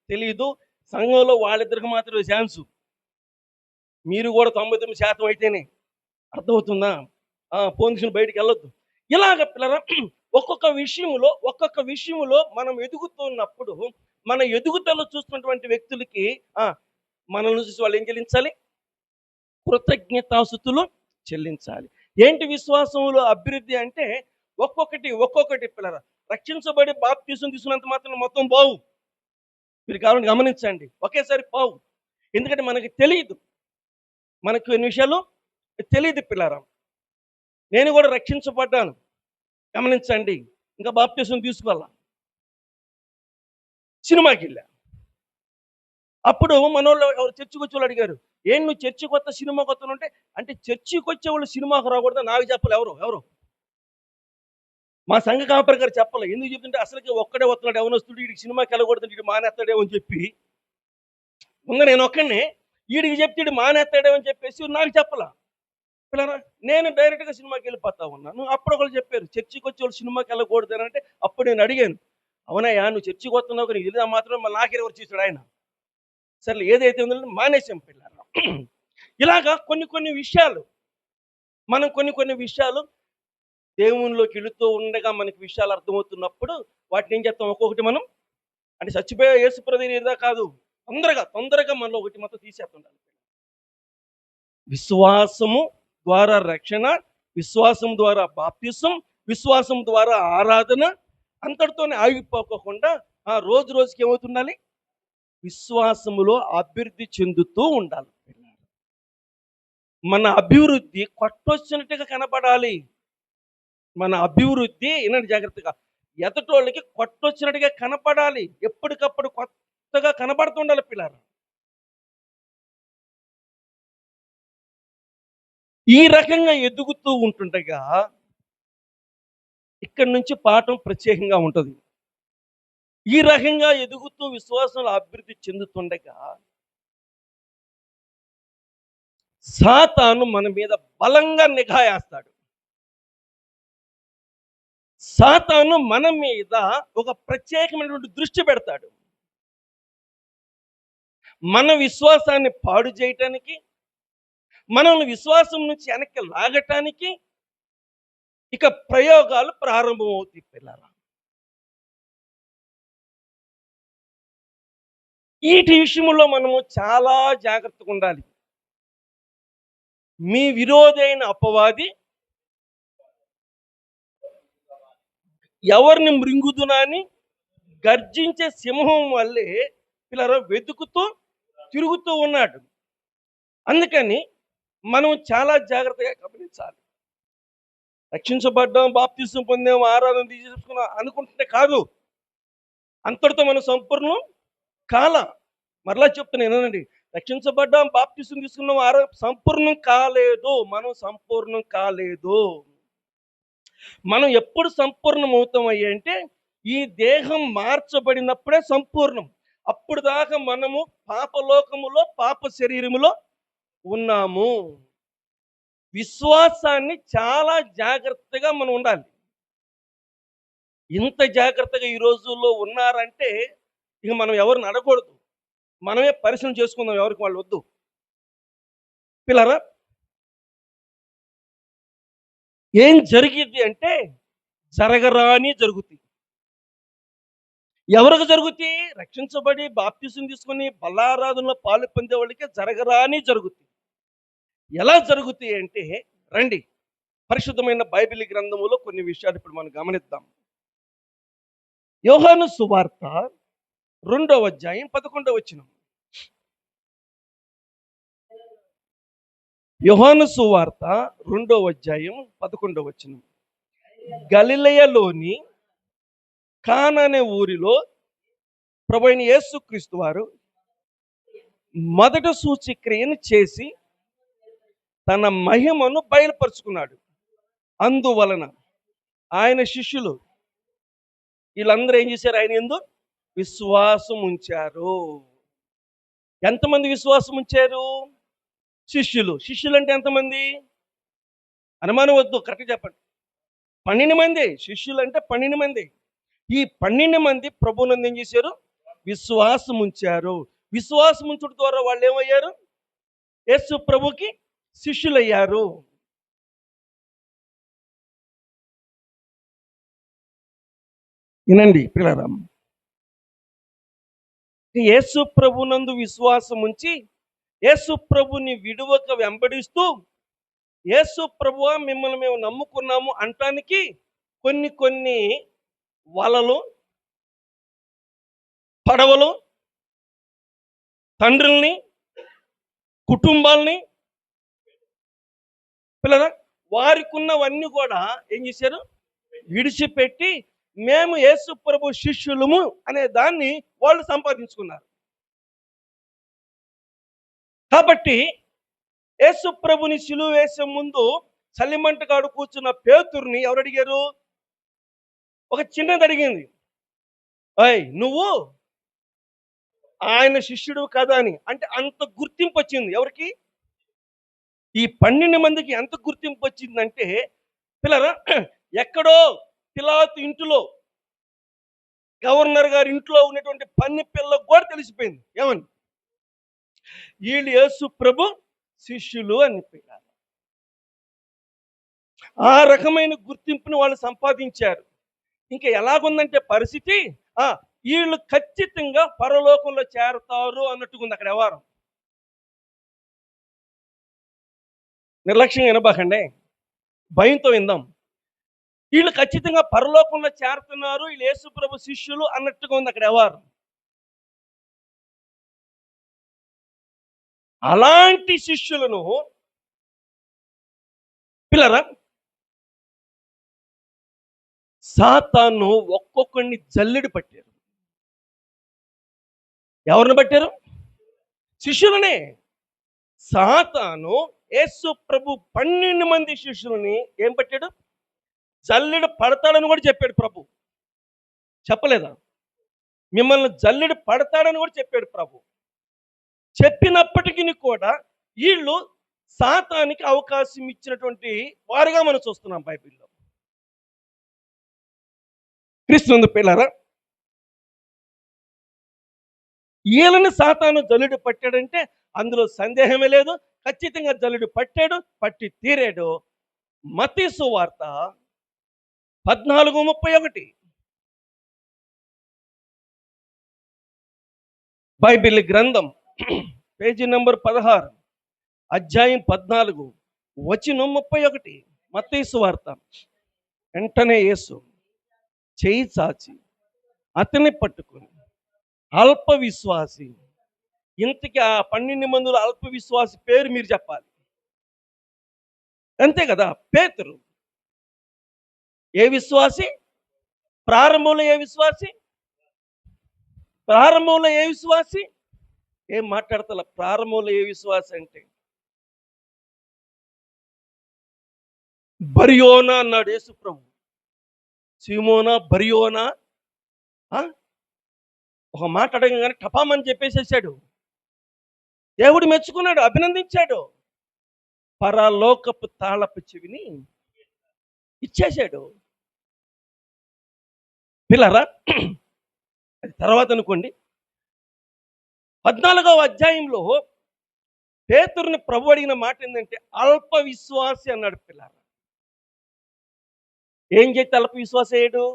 తెలీదు. సంఘంలో వాళ్ళిద్దరికి మాత్రమే ఛాన్సు. మీరు కూడా 99% అయితేనే. అర్థమవుతుందా? ఫోన్ తీసుకొని బయటికెళ్ళొద్దు. ఇలాగ పిల్లరా ఒక్కొక్క విషయంలో మనం ఎదుగుతున్నప్పుడు, మన ఎదుగుదల చూస్తున్నటువంటి వ్యక్తులకి ఆ! మనల్ని చూసి వాళ్ళు ఏం చెల్లించాలి? కృతజ్ఞతాస్తుతులు చెల్లించాలి. ఏంటి విశ్వాసంలో అభివృద్ధి అంటే ఒక్కొక్కటి పిల్లరా. రక్షించబడి బాప్తిసం తీసుకున్నంత మాత్రాన మొత్తం పోవు. మీరు కావాలంటే గమనించండి. ఒకేసారి పోవు. ఎందుకంటే మనకి తెలీదు. మనకు కొన్ని విషయాలు తెలీదు పిల్లారా. నేను కూడా రక్షించబడ్డాను. గమనించండి. ఇంకా బాప్తిసం తీసుకోవాలా. సినిమాకెళ్ళా. అప్పుడు మనోళ్ళు ఎవరు చర్చికొచ్చోళ్ళు అడిగారు. "ఏం నువ్వు చర్చికి కొత్త సినిమాకి వత్తనంటే" అంటే చర్చికొచ్చేవాళ్ళు సినిమాకి రాకూడదని నాకు చెప్పలే ఎవరు. మా సంఘ కాపరి గారు చెప్పలే. ఎందుకు చెప్తుంటే అసలకి ఒక్కడే వస్తున్నాడు యవనస్తుడు. ఈడికి సినిమాకెళ్ళకూడదని ఈడు మానేస్తాడేమో అని చెప్పి, నేనొక్కడినే. ఈడికి చెప్తే ఈడు మానేస్తాడేమో అని చెప్పేసి నాకు చెప్పలా. పిల్లరా నేను డైరెక్ట్‌గా సినిమాకెళ్ళిపోతా ఉన్నాను. అప్పుడు ఒకళ్ళు చెప్పారు. చర్చికొచ్చేవాళ్ళు సినిమాకెళ్ళకూడదనంటే అప్పుడు నేను అడిగాను. "అవునయ్యా! నువ్వు చర్చికొస్తున్నావు నీకు తెలీదా మాత్రం మళ్ళీ నాకే రివర్స్ చేసాడు ఆయన." సర్లే ఏదైతే ఉందో మానేసాం పిల్లారా. ఇలాగా కొన్ని విషయాలు మనం కొన్ని విషయాలు దేవునిలోకి వెళుతూ ఉండగా మనకి విషయాలు అర్థమవుతున్నప్పుడు వాటిని ఏం చేస్తాం ఒక్కొక్కటి మనం అంటే చచ్చిపోయే యేసుప్రభుని ఇదా కాదు. తొందరగా మనలో ఒకటి మొత్తం తీసేస్తుండాలి. విశ్వాసము ద్వారా రక్షణ, విశ్వాసం ద్వారా బాప్తిసం, విశ్వాసం ద్వారా ఆరాధన అంతటితోనే ఆగిపోకుండా రోజు రోజుకి ఏమవుతుండాలి? విశ్వాసములో అభివృద్ధి చెందుతూ ఉండాలి. మన అభివృద్ధి కొట్టొచ్చినట్టుగా కనపడాలి. మన అభివృద్ధి వినండి జాగ్రత్తగా. ఎదుటోళ్ళకి కొట్టొచ్చినట్టుగా కనపడాలి. ఎప్పటికప్పుడు కొత్తగా కనపడుతుండాలి పిల్లారా. ఈ రకంగా ఎదుగుతూ ఉంటుండగా ఇక్కడి నుంచి పాఠం ప్రత్యేకంగా ఉంటది. ఈ రకంగా ఎదుగుతూ విశ్వాసంలో అభివృద్ధి చెందుతుండగా సాతాను మన మీద బలంగా నిఘా ఏస్తాడు. సాతాను మన మీద ఒక ప్రత్యేకమైనటువంటి దృష్టి పెడతాడు. మన విశ్వాసాన్ని పాడు చేయటానికి, మనల్ని విశ్వాసం నుంచి వెనక్కి లాగటానికి ఇక ప్రయోగాలు ప్రారంభమవుతాయి పిల్లరా. ఈటి విషయంలో మనము చాలా జాగ్రత్తగా ఉండాలి. మీ విరోధైన అపవాది ఎవరిని మృంగుదునా అని గర్జించే సింహం వల్లే పిల్లరా వెతుకుతూ తిరుగుతూ ఉన్నాడు. అందుకని మనం చాలా జాగ్రత్తగా గమనించాలి. రక్షించబడ్డాం, బాప్తిసం పొందాం, ఆరాధన తీసుకున్నాం అనుకుంటుంటే కాదు. అంతటితో మనం సంపూర్ణం కాల. మరలా చెప్తున్నా వినండి. రక్షించబడ్డాం, బాప్తిసం తీసుకున్నాం, సంపూర్ణం కాలేదు. మనం సంపూర్ణం కాలేదు. మనం ఎప్పుడు సంపూర్ణం అవుతామయ్యా అంటే ఈ దేహం మార్చబడినప్పుడే సంపూర్ణం. అప్పుడు దాకా మనము పాపలోకములో, పాప శరీరములో ఉన్నాము. విశ్వాసాన్ని చాలా జాగ్రత్తగా మనం ఉండాలి. ఇంత జాగ్రత్తగా ఈ రోజుల్లో ఉన్నారంటే ఇక మనం ఎవరిని అడగకూడదు. మనమే పరిశీలన చేసుకుందాం, ఎవరికి వాళ్ళు వద్దు. పిల్లరా, ఏం జరిగిద్ది అంటే జరగరాని జరుగుతాయి. ఎవరికి జరుగుతాయి? రక్షించబడి బాప్తిసం తీసుకొని బల్లారాధనలో పాలు పొందే వాళ్ళకి జరగరాని జరుగుతాయి. ఎలా జరుగుతాయి అంటే, రండి పరిశుద్ధమైన బైబిల్ గ్రంథములో కొన్ని విషయాలు ఇప్పుడు మనం గమనిద్దాం. యోహాను సువార్త 2వ అధ్యాయం 11వ వచనం. యోహాను సువార్త 2వ అధ్యాయం 11వ వచనం. గలిలయలోని కానా అనే ఊరిలో ప్రభువైన యేసుక్రీస్తు వారు మొదట సూచక్రియను చేసి తన మహిమను బయలుపరుచుకున్నాడు. అందువలన ఆయన శిష్యులు వీళ్ళందరూ ఏం చేశారు? ఆయన యందు విశ్వాసం ఉంచారు. ఎంతమంది విశ్వాసం ఉంచారు? శిష్యులు. శిష్యులు అంటే ఎంతమంది? అనుమానం వద్దు, కరెక్ట్గా చెప్పండి. 12 మంది శిష్యులు అంటే 12 మంది. ఈ 12 మంది ప్రభువునందు ఏం చేశారు? విశ్వాసం ఉంచారు. విశ్వాసం ఉంచుట ద్వారా వాళ్ళు ఏమయ్యారు? యేసు ప్రభుకి శిష్యులయ్యారు. వినండి పిల్లరా, యేసు ప్రభునందు విశ్వాసం ఉంచి యేసు ప్రభుని విడువక వెంబడిస్తూ యేసు ప్రభువా మిమ్మల్ని మేము నమ్ముకున్నాము అంటానికి కొన్ని కొన్ని వలలు, పడవలు, తండ్రుల్ని, కుటుంబాల్ని, పిల్లరా, వారికి ఉన్నవన్నీ కూడా ఏం చేశారు? విడిచిపెట్టి మేము యేసు ప్రభు శిష్యులము అనే దాన్ని వాళ్ళు సంపాదించుకున్నారు. కాబట్టి యేసు ప్రభుని సిలువ వేసే ముందు చలిమంటకాడు కూర్చున్న పేతురుని ఎవరు అడిగారు? ఒక చిన్నది అడిగింది, అయ్ నువ్వు ఆయన శిష్యుడు కదా అని. అంటే అంత గుర్తింపు వచ్చింది ఎవరికి? ఈ 12 మందికి ఎంత గుర్తింపు వచ్చిందంటే, పిల్లరా, ఎక్కడో పిలాతు ఇంటిలో, గవర్నర్ గారి ఇంట్లో ఉన్నటువంటి పన్ని పిల్లకు కూడా తెలిసిపోయింది ఏమని? వీళ్ళు యేసు ప్రభు శిష్యులు అని పిల్లలు. ఆ రకమైన గుర్తింపుని వాళ్ళు సంపాదించారు. ఇంకా ఎలాగుందంటే పరిస్థితి, వీళ్ళు ఖచ్చితంగా పరలోకంలో చేరతారు అన్నట్టుగా ఉంది అక్కడ వ్యవహారం. నిర్లక్ష్యంగా వినబాకండి, భయంతో విందాం. వీళ్ళు ఖచ్చితంగా పరలోకంలో చేరుతున్నారు, వీళ్ళు యేసు ప్రభు శిష్యులు అన్నట్టుగా ఉంది అక్కడ వ్యవహారం. అలాంటి శిష్యులను పిల్లరా, సాతాను ఒక్కొక్కడిని జల్లెడు పట్టారు. ఎవరిని పట్టారు? శిష్యులనే. సాతాను యేసు ప్రభు 12 మంది శిష్యులని ఏం పట్టాడు? జల్లెడు పడతాడని కూడా చెప్పాడు ప్రభు. చెప్పలేదా? మిమ్మల్ని జల్లెడు పడతాడని కూడా చెప్పాడు ప్రభు. చెప్పినప్పటికీ కూడా వీళ్ళు సాతానికి అవకాశం ఇచ్చినటువంటి వారుగా మనం చూస్తున్నాం బైబిల్లో. క్రీస్తునందు పిల్లరా, వీళ్ళని సాతాను జల్లుడు పట్టాడంటే అందులో సందేహమే లేదు. ఖచ్చితంగా జల్లుడు పట్టాడు, పట్టి తీరాడు. మత్తయి సువార్త 14:31 బైబిల్ గ్రంథం పేజీ నంబర్ 16 అధ్యాయం 14 వచనం 31. మత్తయి సువార్త. వెంటనే యేసు చేయి చాచి అతన్ని పట్టుకొని అల్ప విశ్వాసి, ఇంతకీ ఆ 12 మందిలో అల్ప విశ్వాసి పేరు మీరు చెప్పాలి. అంతే కదా, పేతురు. ఏ విశ్వాసి? ప్రారంభంలో ఏ విశ్వాసి? ప్రారంభంలో ఏ విశ్వాసి? ఏం మాట్లాడతల? ప్రారంభంలో ఏ విశ్వాసి అంటే బరియోనా అన్నాడు యేసు ప్రభు. సిమోనా, బరియోనా, ఆ? ఒక మాట అడగగానే టపామని చెప్పేసేసాడు. దేవుడు మెచ్చుకున్నాడు, అభినందించాడు. పరలోకపు తాళపు చెవిని ఇచ్చేశాడు. పిల్లరా, అది తర్వాత అనుకోండి. 14వ అధ్యాయంలో పేతురుని ప్రభు అడిగిన మాట ఏంటంటే అల్ప విశ్వాసి అన్నాడు. పిల్లరా, ఏం చేస్తే అల్ప విశ్వాస అయ్యాడు?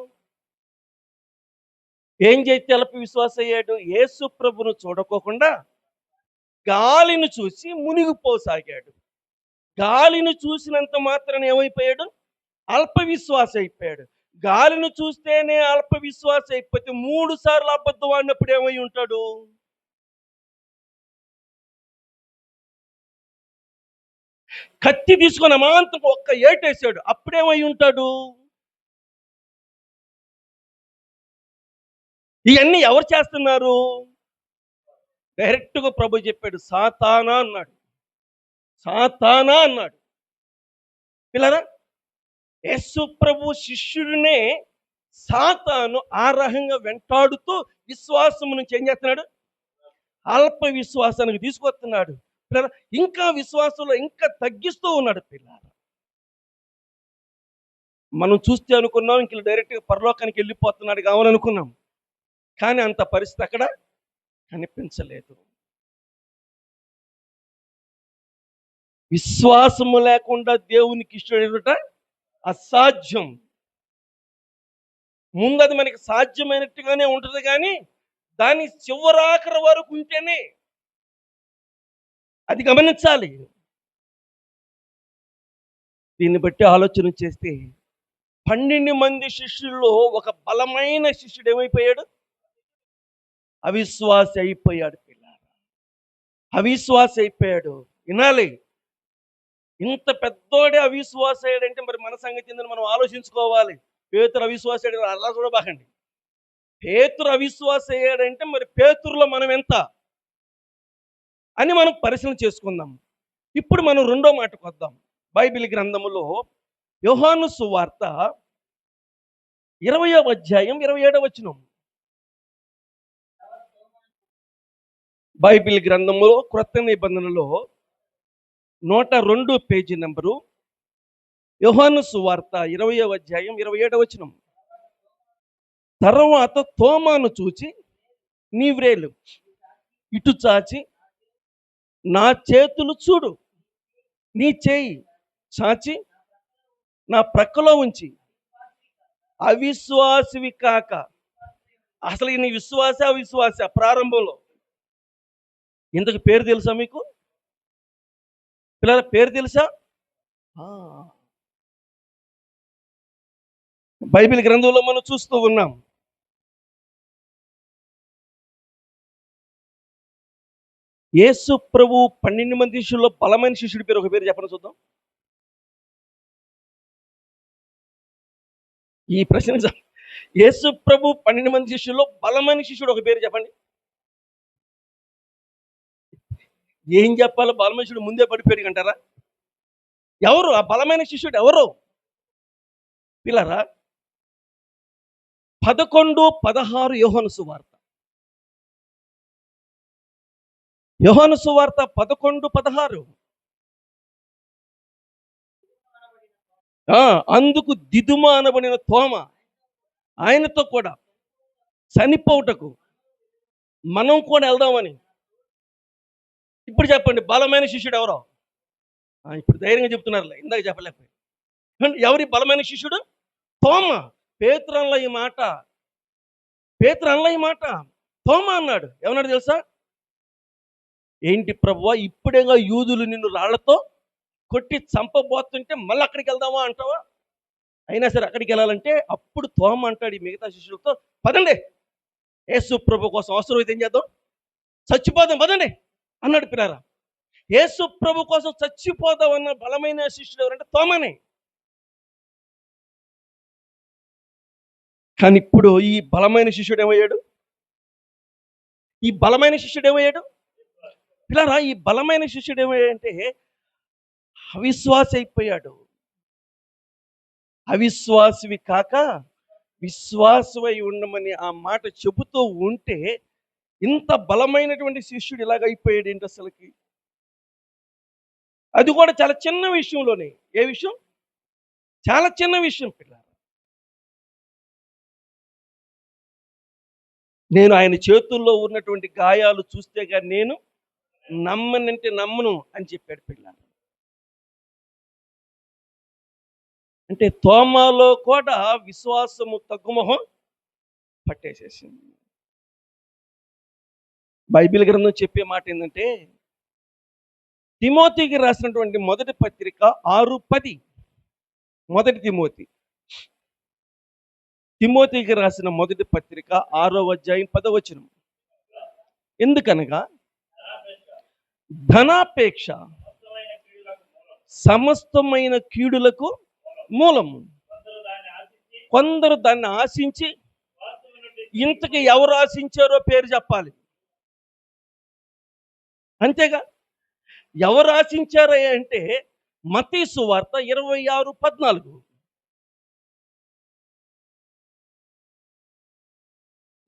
ఏం చేస్తే అల్ప విశ్వాస అయ్యాడు? యేసు ప్రభును చూడకోకుండా గాలిని చూసి మునిగిపోసాగాడు. గాలిని చూసినంత మాత్రాన ఏమైపోయాడు? అల్ప విశ్వాస అయిపోయాడు. గాలిని చూస్తేనే అల్ప విశ్వాస అయిపోతే 3 సార్లు అబద్ధం ఆడినప్పుడు ఏమై ఉంటాడు? కత్తి తీసుకొని అమాంతం ఒక్క ఏటేసాడు, అప్పుడేమై ఉంటాడు? ఇవన్నీ ఎవరు చేస్తున్నారు? డైరెక్ట్గా ప్రభు చెప్పాడు, సాతానా అన్నాడు. సాతానా అన్నాడు. పిల్లరా, యేసు ప్రభు శిష్యుడినే సాతాను ఆ రకంగా వెంటాడుతూ విశ్వాసం నుంచి ఏం చేస్తున్నాడు? అల్ప విశ్వాసానికి తీసుకొస్తున్నాడు. పిల్లరా, ఇంకా విశ్వాసంలో ఇంకా తగ్గిస్తూ ఉన్నాడు. పిల్లరా, మనం చూస్తే అనుకున్నాం ఇంక డైరెక్ట్గా పరలోకానికి వెళ్ళిపోతున్నాడు కావాలనుకున్నాం, కానీ అంత పరిస్థితి అక్కడ కనిపించలేదు. విశ్వాసము లేకుండా దేవునికి ఇష్టపడేట అసాధ్యం. ముందు అది మనకి సాధ్యమైనట్టుగానే ఉంటుంది, కానీ దాని చివరాఖరి వరకు ఉంటేనే అది గమనించాలి. దీన్ని బట్టి ఆలోచన చేస్తే 12 మంది శిష్యుల్లో ఒక బలమైన శిష్యుడు ఏమైపోయాడు? అవిశ్వాసి అయిపోయాడు. పిల్లలు, అవిశ్వాసి అయిపోయాడు. వినాలి, ఇంత పెద్దోడే అవిశ్వాస అయ్యాడంటే మరి మన సంగతి ఏందని మనం ఆలోచించుకోవాలి. పేతురు అవిశ్వాస అయ్యాడు అలా చూడబాకండి. పేతురు అవిశ్వాస అయ్యాడంటే మరి పేతురులో మనం ఎంత అని మనం పరిశీలన చేసుకుందాం. ఇప్పుడు మనం రెండో మాటకు వద్దాం. బైబిల్ గ్రంథములో యోహాను సువార్త 20వ అధ్యాయం 27వ వచనం. బైబిల్ గ్రంథములో క్రొత్త నిబంధనలో 102 పేజీ నెంబరు, యోహాను సువార్త 20వ అధ్యాయం 27వ వచనం. తర్వాత తోమాను చూచి, నీ వ్రేలు ఇటు చాచి నా చేతులు చూడు, నీ చేయి చాచి నా ప్రక్కలో ఉంచి, అవిశ్వాసివి కాక. అసలు నీ విశ్వాస అవిశ్వాస ప్రారంభంలో ఇంతకు పేరు తెలుసా మీకు? పిల్లల పేరు తెలుసా? బైబిల్ గ్రంథంలో మనం చూస్తూ ఉన్నాం. యేసు ప్రభు 12 మంది శిష్యుల్లో బలమైన శిష్యుడి పేరు ఒక పేరు చెప్పండి చూద్దాం. ఈ ప్రశ్న యేసు ప్రభు 12 మంది శిష్యుల్లో బలమైన శిష్యుడు ఒక పేరు చెప్పండి. ఏం చెప్పాలో బలమైన శిష్యుడు ముందే పడిపోయాడు అంటారా? ఎవరు ఆ బలమైన శిష్యుడు? ఎవరు పిల్లరా? 11-16 యోహాను సువార్త. యోహాను సువార్త 11-16. అందుకు దిదుమ అనబడిన తోమ ఆయనతో కూడా చనిపోవుటకు మనం కూడా వెళ్దామని. ఇప్పుడు చెప్పండి, బలమైన శిష్యుడు ఎవరో? ఇప్పుడు ధైర్యంగా చెప్తున్నారులే, ఇందాక చెప్పలేకపోయి. ఎవరి బలమైన శిష్యుడు? తోమ. పేతురన్ల ఈ మాట, పేతురన్ల ఈ మాట తోమ అన్నాడు. ఏమన్నాడు తెలుసా? ఏంటి ప్రభువా, ఇప్పుడేగా యూదులు నిన్ను రాళ్లతో కొట్టి చంపబోతుంటే మళ్ళీ అక్కడికి వెళ్దామా అంటావా? అయినా సరే అక్కడికి వెళ్ళాలంటే అప్పుడు తోమ అంటాడు ఈ మిగతా శిష్యులతో, పదండి యేసు ప్రభు కోసం అవసరమైతే ఏం చేద్దాం, చచ్చిపోదాం పదండి అన్నాడు. పిల్లారా, యేసు ప్రభు కోసం చచ్చిపోదాం అన్న బలమైన శిష్యుడు ఎవరంటే తోమనే. కానీ ఇప్పుడు ఈ బలమైన శిష్యుడు ఏమయ్యాడు? ఈ బలమైన శిష్యుడు ఏమయ్యాడు? పిల్లారా, ఈ బలమైన శిష్యుడు ఏమయ్యాడంటే అవిశ్వాసి అయిపోయాడు. అవిశ్వాసివి కాక విశ్వాసమై ఉండమని ఆ మాట చెబుతూ ఉంటే ఇంత బలమైనటువంటి శిష్యుడు ఇలాగైపోయాడు ఏంటి అసలుకి? అది కూడా చాలా చిన్న విషయంలోనే. ఏ విషయం? చాలా చిన్న విషయం పిల్ల. నేను ఆయన చేతుల్లో ఉన్నటువంటి గాయాలు చూస్తే గాని నేను నమ్మనంటే నమ్మను అని చెప్పాడు పిల్ల. అంటే తోమాలో కూడా విశ్వాసము తగ్గుముఖం పట్టేసేసింది. బైబిల్ గ్రంథం చెప్పే మాట ఏంటంటే తిమోతికి రాసినటువంటి మొదటి పత్రిక 6:10. మొదటి తిమోతికి రాసిన మొదటి పత్రిక 6వ అధ్యాయం 10వ వచనం. ఎందుకనగా ధనాపేక్ష సమస్తమైన కీడులకు మూలము. కొందరు దాన్ని ఆశించి, ఇంతకు ఎవరు ఆశించారో పేరు చెప్పాలి. అంతేగా, ఎవరు ఆశించారా అంటే మత్తయి సువార్త 26:14.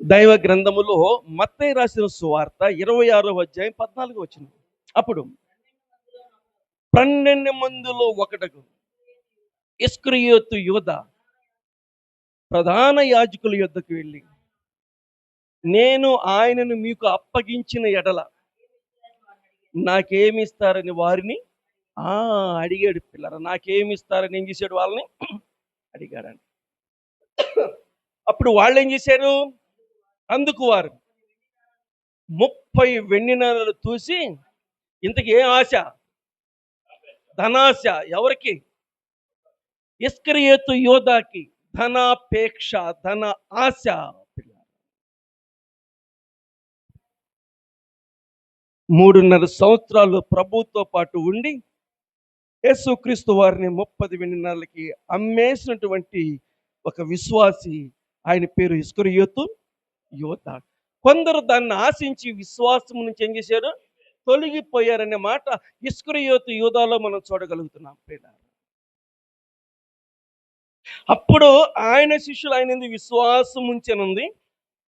దైవ గ్రంథములో మత్తయి రాసిన సువార్త 26వ అధ్యాయం 14 వచనం. అప్పుడు 12 మందిలో ఒకడుగు ఇస్కరియోతు యూదా ప్రధాన యాజకుల యొద్దకు వెళ్ళి, నేను ఆయనను మీకు అప్పగించిన ఎడల నాకేమి ఇస్తారని వారిని అడిగాడు పిల్లరా. నాకేమి ఇస్తారని ఏం చేశాడు? వాళ్ళని అడిగాడండి. అప్పుడు వాళ్ళు ఏం చేశారు? అందుకు వారు 30 వెండి నాణాలు తూసి, ఇంతకీ ఏం ఆశ? ధనాశ. ఎవరికి? ఇస్కరియోతు యోధాకి ధనాపేక్ష, ధన ఆశ. 3.5 సంవత్సరాలు ప్రభుతో పాటు ఉండి యేసుక్రీస్తు వారిని 30 వెండి నాణాలకి అమ్మేసినటువంటి ఒక విశ్వాసి, ఆయన పేరు ఇస్కరియోతు యోధా. కొందరు దాన్ని ఆశించి విశ్వాసం నుంచి ఏం చేశారు? తొలగిపోయారనే మాట ఇస్కరియోతు యూదాలో మనం చూడగలుగుతున్నాం. అప్పుడు ఆయన శిష్యులు ఆయన విశ్వాసం ఉంచనుంది.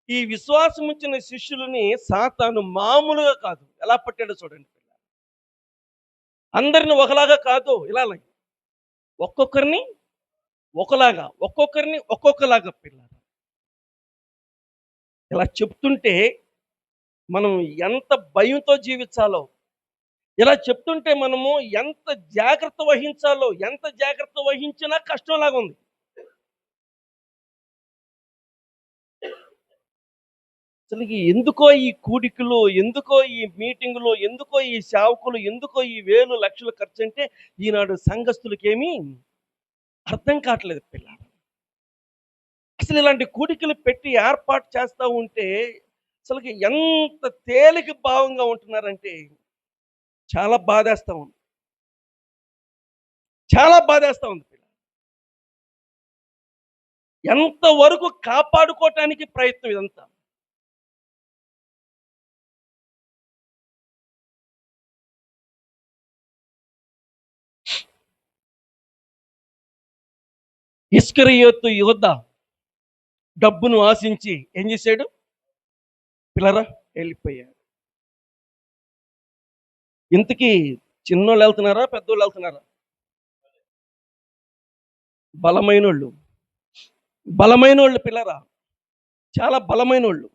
ఈ విశ్వాసం ఉంచిన శిష్యులని సాతాను మామూలుగా కాదు, ఎలా పట్టాడో చూడండి. అందరిని ఒకలాగా కాదు, ఇలా ఒక్కొక్కరిని ఒకలాగా, ఒక్కొక్కరిని ఒక్కొక్కలాగా పిల్లలు. ఇలా చెప్తుంటే మనం ఎంత భయంతో జీవించాలో, ఇలా చెప్తుంటే మనము ఎంత జాగ్రత్త వహించాలో, ఎంత జాగ్రత్త వహించినా కష్టంలాగా ఉంది. అసలు ఎందుకో ఈ కూడికలు, ఎందుకో ఈ మీటింగులు, ఎందుకో ఈ సేవకులు, ఎందుకో ఈ వేలు లక్షలు ఖర్చు అంటే ఈనాడు సంఘస్థులకేమీ అర్థం కావట్లేదు పిల్ల. అసలు ఇలాంటి కూడికలు పెట్టి ఏర్పాటు చేస్తూ ఉంటే అసలు ఎంత తేలిక భావంగా ఉంటున్నారంటే చాలా బాధేస్తా ఉంది. చాలా బాధేస్తా ఉంది పిల్ల. ఎంతవరకు కాపాడుకోవటానికి ప్రయత్నం ఇదంతా. ఇస్కరియోతు యోధా డబ్బును ఆశించి ఏం చేశాడు పిల్లరా? వెళ్ళిపోయాడు. ఇంతకీ చిన్నోళ్ళు వెళ్తున్నారా, పెద్దోళ్ళు వెళ్తున్నారా? బలమైనోళ్ళు పిల్లరా, చాలా బలమైనోళ్ళు.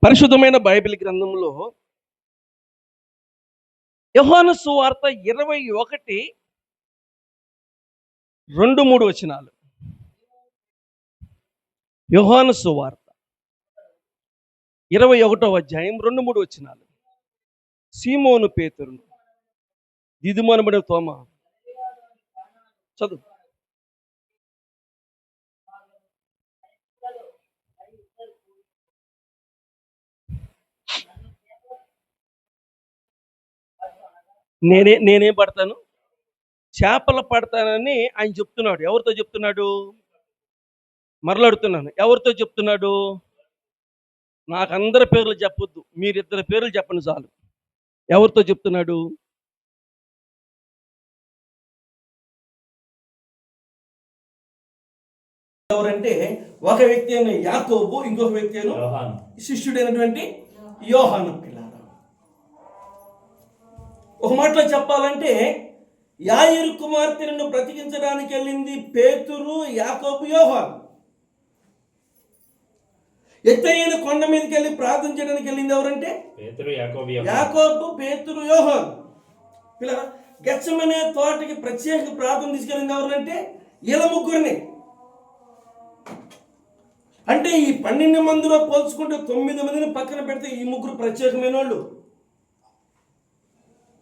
పరిశుద్ధమైన బైబిల్ గ్రంథంలో యోహాను సువార్త 21:2-3 వచనాలు. యోహాను సువార్త 21వ అధ్యాయం 2-3 వచనాలు. సీమోను పేతురును దిదుమనబడే తోమా. చదువు. నేనేం పడతాను? చేపలు పడతానని ఆయన చెప్తున్నాడు. ఎవరితో చెప్తున్నాడు? మరలాడుతున్నాను, ఎవరితో చెప్తున్నాడు? నాకు అందరి పేర్లు చెప్పొద్దు, మీరిద్దరి పేర్లు చెప్పండి చాలు. ఎవరితో చెప్తున్నాడు? ఎవరంటే ఒక వ్యక్తి అయిన యాకోబు, ఇంకొక వ్యక్తి అయిన యోహాను. శిష్యుడైనటువంటి యోహాను. పిల్లారా, ఒక మాటలో చెప్పాలంటే యాయిరు కుమార్తెను బ్రతికించడానికి వెళ్ళింది పేతురు, యాకోబు, యోహాను. ఎత్తైన కొండ మీదకి వెళ్ళి ప్రార్థన చేయడానికి వెళ్ళింది ఎవరంటే పేతురు, యాకోబు, పేతురు, యోహాను. పిల్లరా, గెత్సెమనే తోటకి ప్రత్యేక ప్రార్థన తీసుకెళ్ళింది ఎవరంటే వీళ్ళ ముగ్గురిని. అంటే ఈ 12 మందిలో పోల్చుకుంటే 9 మందిని పక్కన పెడితే ఈ ముగ్గురు ప్రత్యేకమైన వాళ్ళు.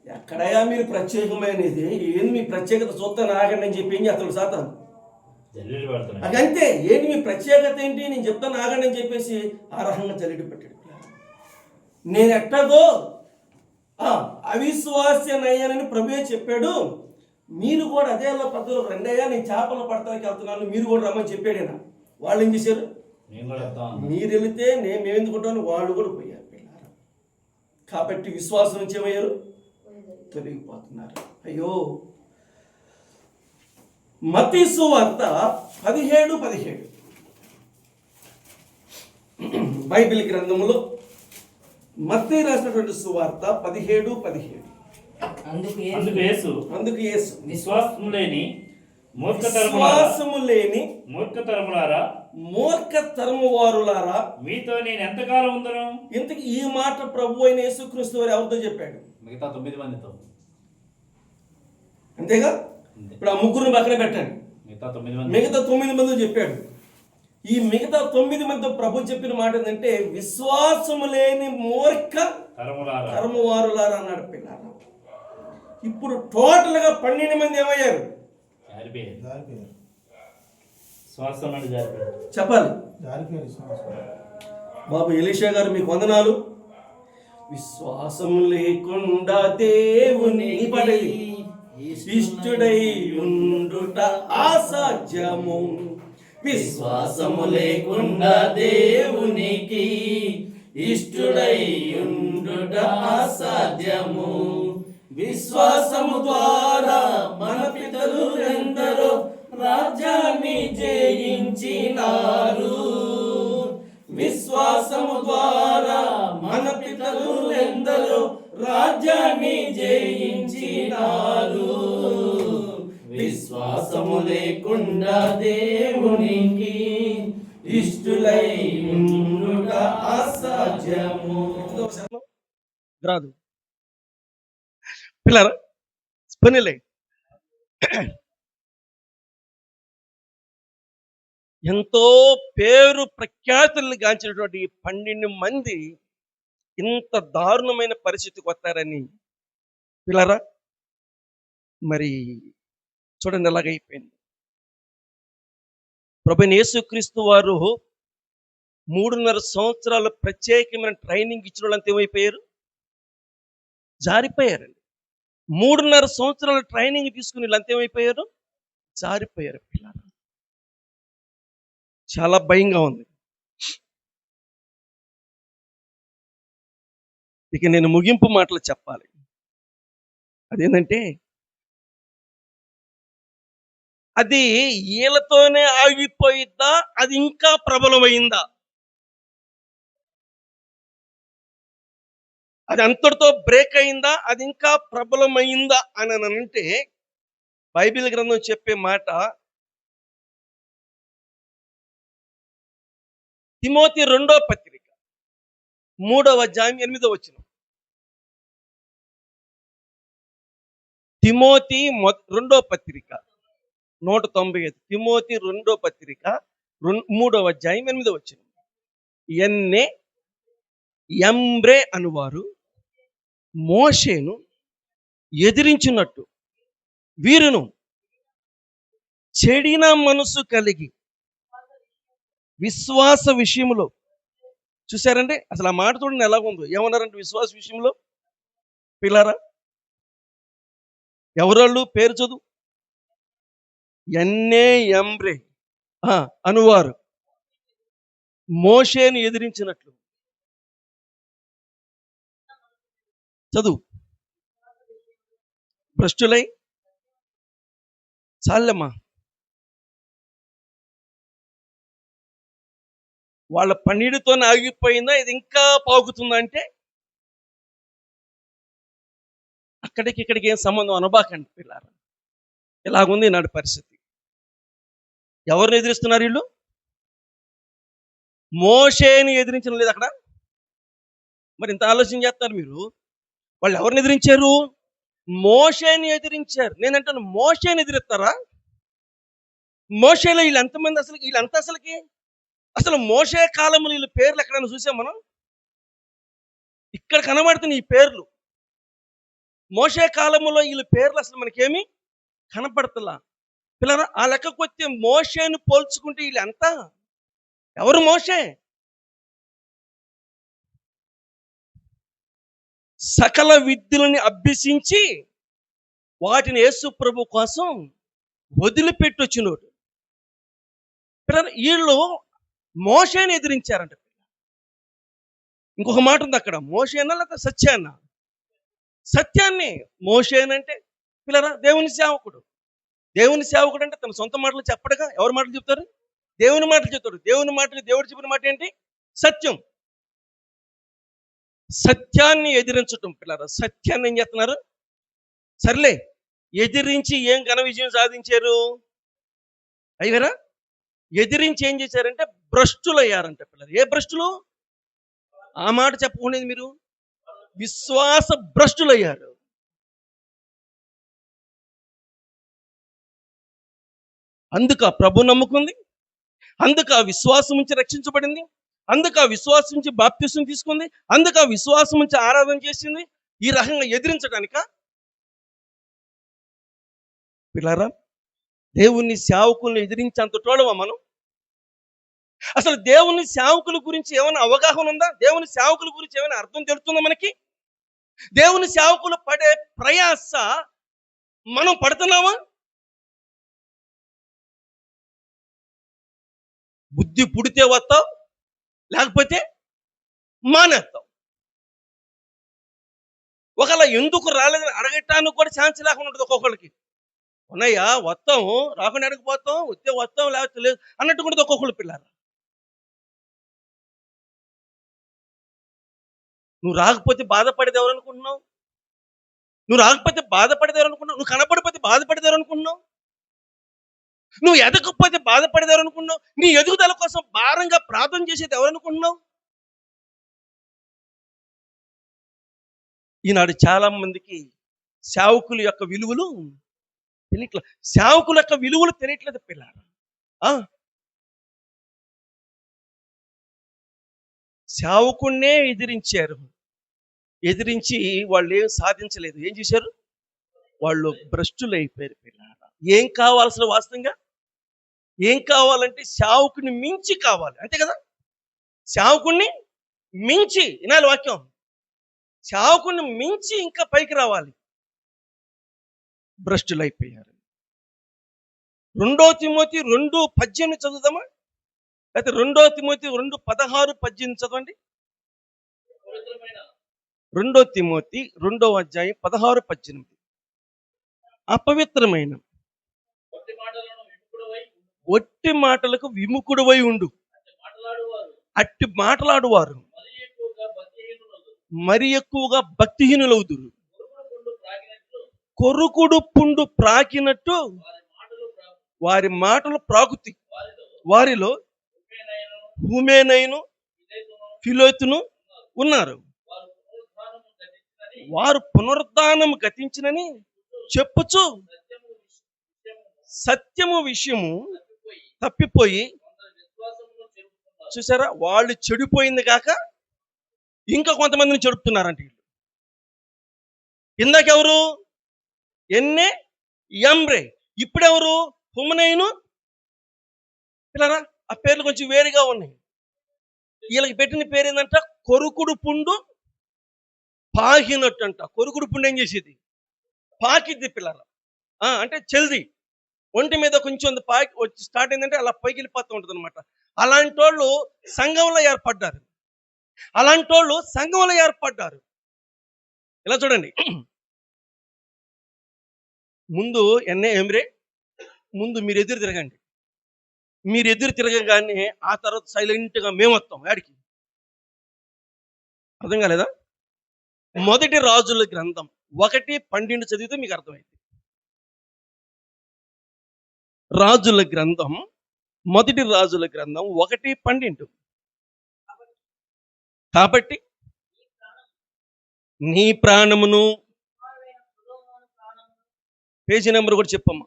ఎక్కడయా మీరు ప్రత్యేకమైనది? ఏంది మీ ప్రత్యేకత? చూస్తాను ఆగండి అని చెప్పి ఏం చేస్తాడు సాతాను. అదంతే, ఏంటి మీ ప్రత్యేకత ఏంటి, నేను చెప్తాను ఆగండి అని చెప్పేసి ఆ రకంగా జల్లెడ పెట్టాడు. నేను ఎట్టగో అవిశ్వాస్యనయ్యానని ప్రభువే చెప్పాడు, మీరు కూడా అదే పద్ధతిలో రెండయ్యా, నేను చేపలు పడతానికి వెళ్తున్నాను, మీరు కూడా రమ్మని చెప్పాడేనా. వాళ్ళు ఏం చేశారు? మీరు వెళితే మేము ఎందుకుంటాను, వాళ్ళు కూడా పోయారు. పిల్లారా, కాబట్టి విశ్వాసం నుంచి ఏమయ్యారు? తొలగిపోతున్నారు. అయ్యో, మత్తయి సువార్త 17:17 బైబిల్ గ్రంథములో మత్తయి రాసినటువంటి సువార్త 17:17. అందుకు యేసు విశ్వాసము లేని మూర్ఖతరము వారులారా, మీతో నేను ఎంతకాలం ఉందను. ఇంతకు ఈ మాట ప్రభు అయిన యేసుక్రీస్తు వారు ఎవరితో చెప్పాడు? మిగతా 9 మందితో. అంతేగా? ఇప్పుడు ఆ ముగ్గురిని పక్కన పెట్టండి, మిగతా 9 మంది చెప్పాడు. ఈ మిగతా 9 మందితో ప్రభు చెప్పిన మాట ఏంటంటే విశ్వాసము లేని మూర్ఖ తరము వారులారా అన్నాడు. పిల్లారా, ఇప్పుడు టోటల్ గా 12 మంది ఏమయ్యారు? చెప్పాలి. బాబు ఎలీషా గారు మీకు వందనాలు. విశ్వాసం లేకుండా దేవుని పడలి ఇష్టుడై ఉండుట అసాధ్యము. విశ్వాసము లేకుండా దేవునికి ఇష్టుడై ఉండుట అసాధ్యము. విశ్వాసము ద్వారా మన పితరులు ఎందరో రాజ్యాన్ని జయించినారు. విశ్వాసము ద్వారా మన పితరులు ఎందరో రాజ్యాన్ని జయించినారు. విశ్వాసము లేకుండా దేవునికి ఇష్టులై ఉండుట అసాధ్యము. రాదు పిల్లరా, పనిలే. ఎంతో పేరు ప్రఖ్యాతుల్ని గాంచినటువంటి 12 మంది ఇంత దారుణమైన పరిస్థితికి వస్తారని పిల్లరా, మరి చూడండి ఎలాగైపోయింది. ప్రభువైన యేసుక్రీస్తు వారు 3.5 సంవత్సరాలు ప్రత్యేకమైన ట్రైనింగ్ ఇచ్చిన వాళ్ళంతా ఏమైపోయారు? జారిపోయారండి. 3.5 సంవత్సరాల ట్రైనింగ్ తీసుకుని వీళ్ళంతా ఏమైపోయారు? జారిపోయారు. పిల్లలు, చాలా భయంగా ఉంది. ఇక నేను ముగింపు మాటలు చెప్పాలి. అదేంటంటే అది వీళ్ళతోనే ఆగిపోయిద్దా, అది ఇంకా ప్రబలమైందా? అది అంతటితో బ్రేక్ అయిందా, అది ఇంకా ప్రబలమైందా అని అంటే బైబిల్ గ్రంథం చెప్పే మాట తిమోతి 2వ పత్రిక 3వ అధ్యాయం 8వ వచనం. తిమోతి 2వ పత్రిక 195. తిమోతి 2వ పత్రిక 3వ అధ్యాయం 8వ వచనం. ఎన్నే ఎంబ్రే అనువారు మోషేను ఎదిరించినట్టు వీరును చెడిన మనసు కలిగి విశ్వాస విషయంలో, చూసారండి అసలు ఆ మాట చూడండి ఎలాగుందో. ఏమన్నారంటే విశ్వాస విషయంలో. పిల్లరా, ఎవరోళ్ళు పేరు చదువు. ఎన్నే ఎంబ్రే అనువారు మోషేను ఎదిరించినట్లు. చదువు. భ్రష్టులై చాలమ్మా. వాళ్ళ పన్నీటితో ఆగిపోయిందా, ఇది ఇంకా పాకుతుందా అంటే అక్కడికి ఇక్కడికి ఏం సంబంధం అనబాకండి పిల్లారా. ఇలాగుంది ఈనాటి పరిస్థితి. ఎవరిని ఎదిరిస్తున్నారు వీళ్ళు? మోషేని ఎదిరించడం లేదు అక్కడ. మరి ఇంత ఆలోచన చేస్తారు మీరు. వాళ్ళు ఎవరిని ఎదిరించారు? మోషేని ఎదిరించారు. నేనంటాను, మోషేని ఎదిరిస్తారా? మోషేలో వీళ్ళు ఎంతమంది, అసలు వీళ్ళంతా అసలు మోషే కాలంలో వీళ్ళ పేర్లు ఎక్కడైనా చూసాం మనం? ఇక్కడ కనబడుతున్నాయి ఈ పేర్లు. మోషే కాలంలో వీళ్ళ పేర్లు అసలు మనకేమి కనపడతలా. పిల్లరా, ఆ లెక్కకు వస్తే మోషేను పోల్చుకుంటే వీళ్ళు ఎంత? ఎవరు మోషే? సకల విద్యలని అభ్యసించి వాటిని యేసు ప్రభు కోసం వదిలిపెట్టొచ్చినోడు. పిల్లరా, వీళ్ళు మోషేని ఎదిరించారంట. ఇంకొక మాట ఉంది అక్కడ, మోషేనా లేక సత్యాన్న? సత్యాన్ని. మోషేనంటే పిల్లరా దేవుని సేవకుడు. దేవుని సేవకుడు అంటే తన సొంత మాటలు చెప్పడుగా. ఎవరి మాటలు చెప్తారు? దేవుని మాటలు చెప్తాడు. దేవుని మాటలు, దేవుడు చెప్పిన మాట ఏంటి? సత్యం. సత్యాన్ని ఎదిరించటం పిల్లరా. సత్యాన్ని ఏం చేస్తున్నారు? సర్లే, ఎదిరించి ఏం ఘన విజయం సాధించారు? అయ్యారా? ఎదిరించి ఏం చేశారంటే భ్రష్టులు అయ్యారంట పిల్లలు. ఏ భ్రష్టులు? ఆ మాట చెప్పకుండా మీరు విశ్వాస భ్రష్టులు అయ్యారు. అందుక ప్రభు నమ్ముకుంది, అందుక విశ్వాసం నుంచి రక్షించబడింది, అందుక విశ్వాసం నుంచి బాప్తిసం తీసుకుంది, అందుక విశ్వాసం నుంచి ఆరాధన చేసింది. ఈ రకంగా ఎదిరించడానిక పిల్లరా? దేవుని సేవకుల్ని ఎదిరించేంత తోడవా మనం? అసలు దేవుని సేవకుల గురించి ఏమైనా అవగాహన ఉందా? దేవుని సేవకుల గురించి ఏమైనా అర్థం తెలుస్తుందా మనకి? దేవుని సేవకులు పడే ప్రయాస మనం పడుతున్నామా? బుద్ధి పుడితే వస్తావు, లేకపోతే మానేస్తావు. ఒకవేళ ఎందుకు రాలేదని అడగటానికి కూడా ఛాన్స్ లేకుండా ఉంటుంది ఒక్కొక్కరికి. ఉన్నాయా, వస్తాం, రాకుండా అడగపోతాం, వస్తే వస్తాం, లేకపోతే లేదు అన్నట్టు కూడా ఒక్కొక్కళ్ళు పిల్లలు. నువ్వు రాకపోతే బాధపడేది ఎవరు అనుకుంటున్నావు? నువ్వు రాకపోతే బాధపడేది ఎవరు అనుకుంటున్నావు? నువ్వు కనపడిపోతే బాధపడేది ఎవరు అనుకుంటున్నావు? నువ్వు ఎదగకపోతే బాధపడేది ఎవరు అనుకుంటున్నావు? నీ ఎదుగుదల కోసం భారంగా ప్రార్థన చేసేది ఎవరు అనుకుంటున్నావు? ఈనాడు చాలా మందికి సేవకుల యొక్క విలువలు తెలియట్లేదు. సేవకుల యొక్క విలువలు తెలియట్లేదు పిల్లలు. సేవకున్నే ఎదిరించారు. ఎదిరించి వాళ్ళు ఏం సాధించలేదు. ఏం చేశారు? వాళ్ళు భ్రష్టులు అయిపోయారు పిల్లలు. ఏం కావాల్సిన వాస్తవంగా? ఏం కావాలంటే సేవకుని మించి కావాలి, అంతే కదా? సేవకుణ్ణి మించి, వినాలి వాక్యం, సేవకుని మించి ఇంకా పైకి రావాలి. భ్రష్టులు అయిపోయారు. 2 తిమోతి 2:18 చదువుదామా? అయితే 2 తిమోతి 2:16-18 చదవండి. 2 తిమోతి 2:16-18. అపవిత్రమైన ఒట్టి మాటలకు విముఖుడువై ఉండు. అట్టి మాటలాడువారు మరి ఎక్కువగా భక్తిహీనులవుదురు. కొరుకుడు పుండు ప్రాకినట్టు వారి మాటలు ప్రాకుతి. వారిలో హుమేనైను ఫిలోతును ఉన్నారు. వారు పునరుద్ధానము గతించినని చెప్పుచు సత్యము విషయము తప్పిపోయి, చూసారా, వాళ్ళు చెడిపోయింది కాక ఇంకా కొంతమందిని చెడుపుతున్నారంట వీళ్ళు. ఇందాకెవరు? ఎన్నే యంబ్రే. ఇప్పుడెవరు? హుమనైను. పిల్లరా, ఆ పేర్లు కొంచెం వేరుగా ఉన్నాయి. వీళ్ళకి పెట్టిన పేరు ఏంటంట? కొరుకుడు పుండు పాకినట్టు అంట. కొరుకుడు పుండు ఏం చేసేది? పాకిద్ది పిల్లరా. అంటే చెల్ది ఒంటి మీద కొంచెం పాకి వచ్చి స్టార్ట్ అయిందంటే అలా పైకి వెళ్ళిపోతూ ఉంటుంది అనమాట. అలాంటి వాళ్ళు సంఘంలో ఏర్పడ్డారు. ఇలా చూడండి, ముందు ఎన్నే ఎమ్రే, ముందు మీరు ఎదురు తిరగండి. మీరు ఎదురు తిరగగానే ఆ తర్వాత సైలెంట్గా మేము వస్తాం యాడికి. అర్థం కాలేదా? మొదటి రాజుల గ్రంథం 1:12 చదివితే మీకు అర్థమైంది. రాజుల గ్రంథం, మొదటి రాజుల గ్రంథం 1:12. కాబట్టి నీ ప్రాణమును, పేజీ నెంబర్ కూడా చెప్పమ్మా.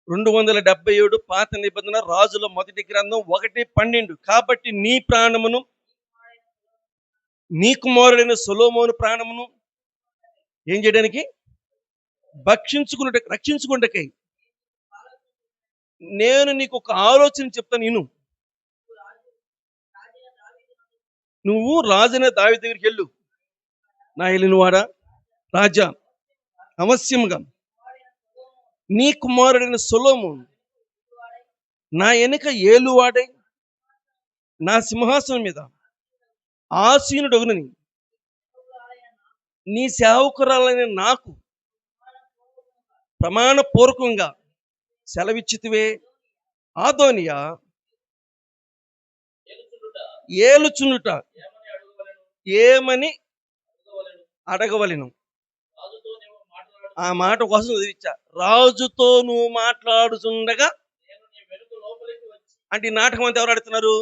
277 పాత నిబంధన రాజుల మొదటి గ్రంథం 1:12. కాబట్టి నీ ప్రాణమును, నీ కుమారుడైన సొలొమోను ప్రాణమును ఏం చేయడానికి? రక్షించుకుంటకై నేను నీకు ఒక ఆలోచన చెప్తాను విను. నువ్వు రాజైన దావీదు దగ్గరికి వెళ్ళు. నా ఏలినవాడా, రాజా, అవశ్యముగా నీ కుమారుడైన సొలొమోను నా వెనుక ఏలువాడై నా సింహాసనం మీద ఆసీనుడగునని నీ సేవకురాలైన నాకు ప్రమాణపూర్వకంగా సెలవిచ్చితివే. ఆదోనియా ఏలుచునుట ఏమని అడగవలెను. ఆ మాట కోసం చదివించా. రాజుతో నువ్వు మాట్లాడుతుండగా అంటే ఈ నాటకం అంతా ఎవరు ఆడుతున్నారు?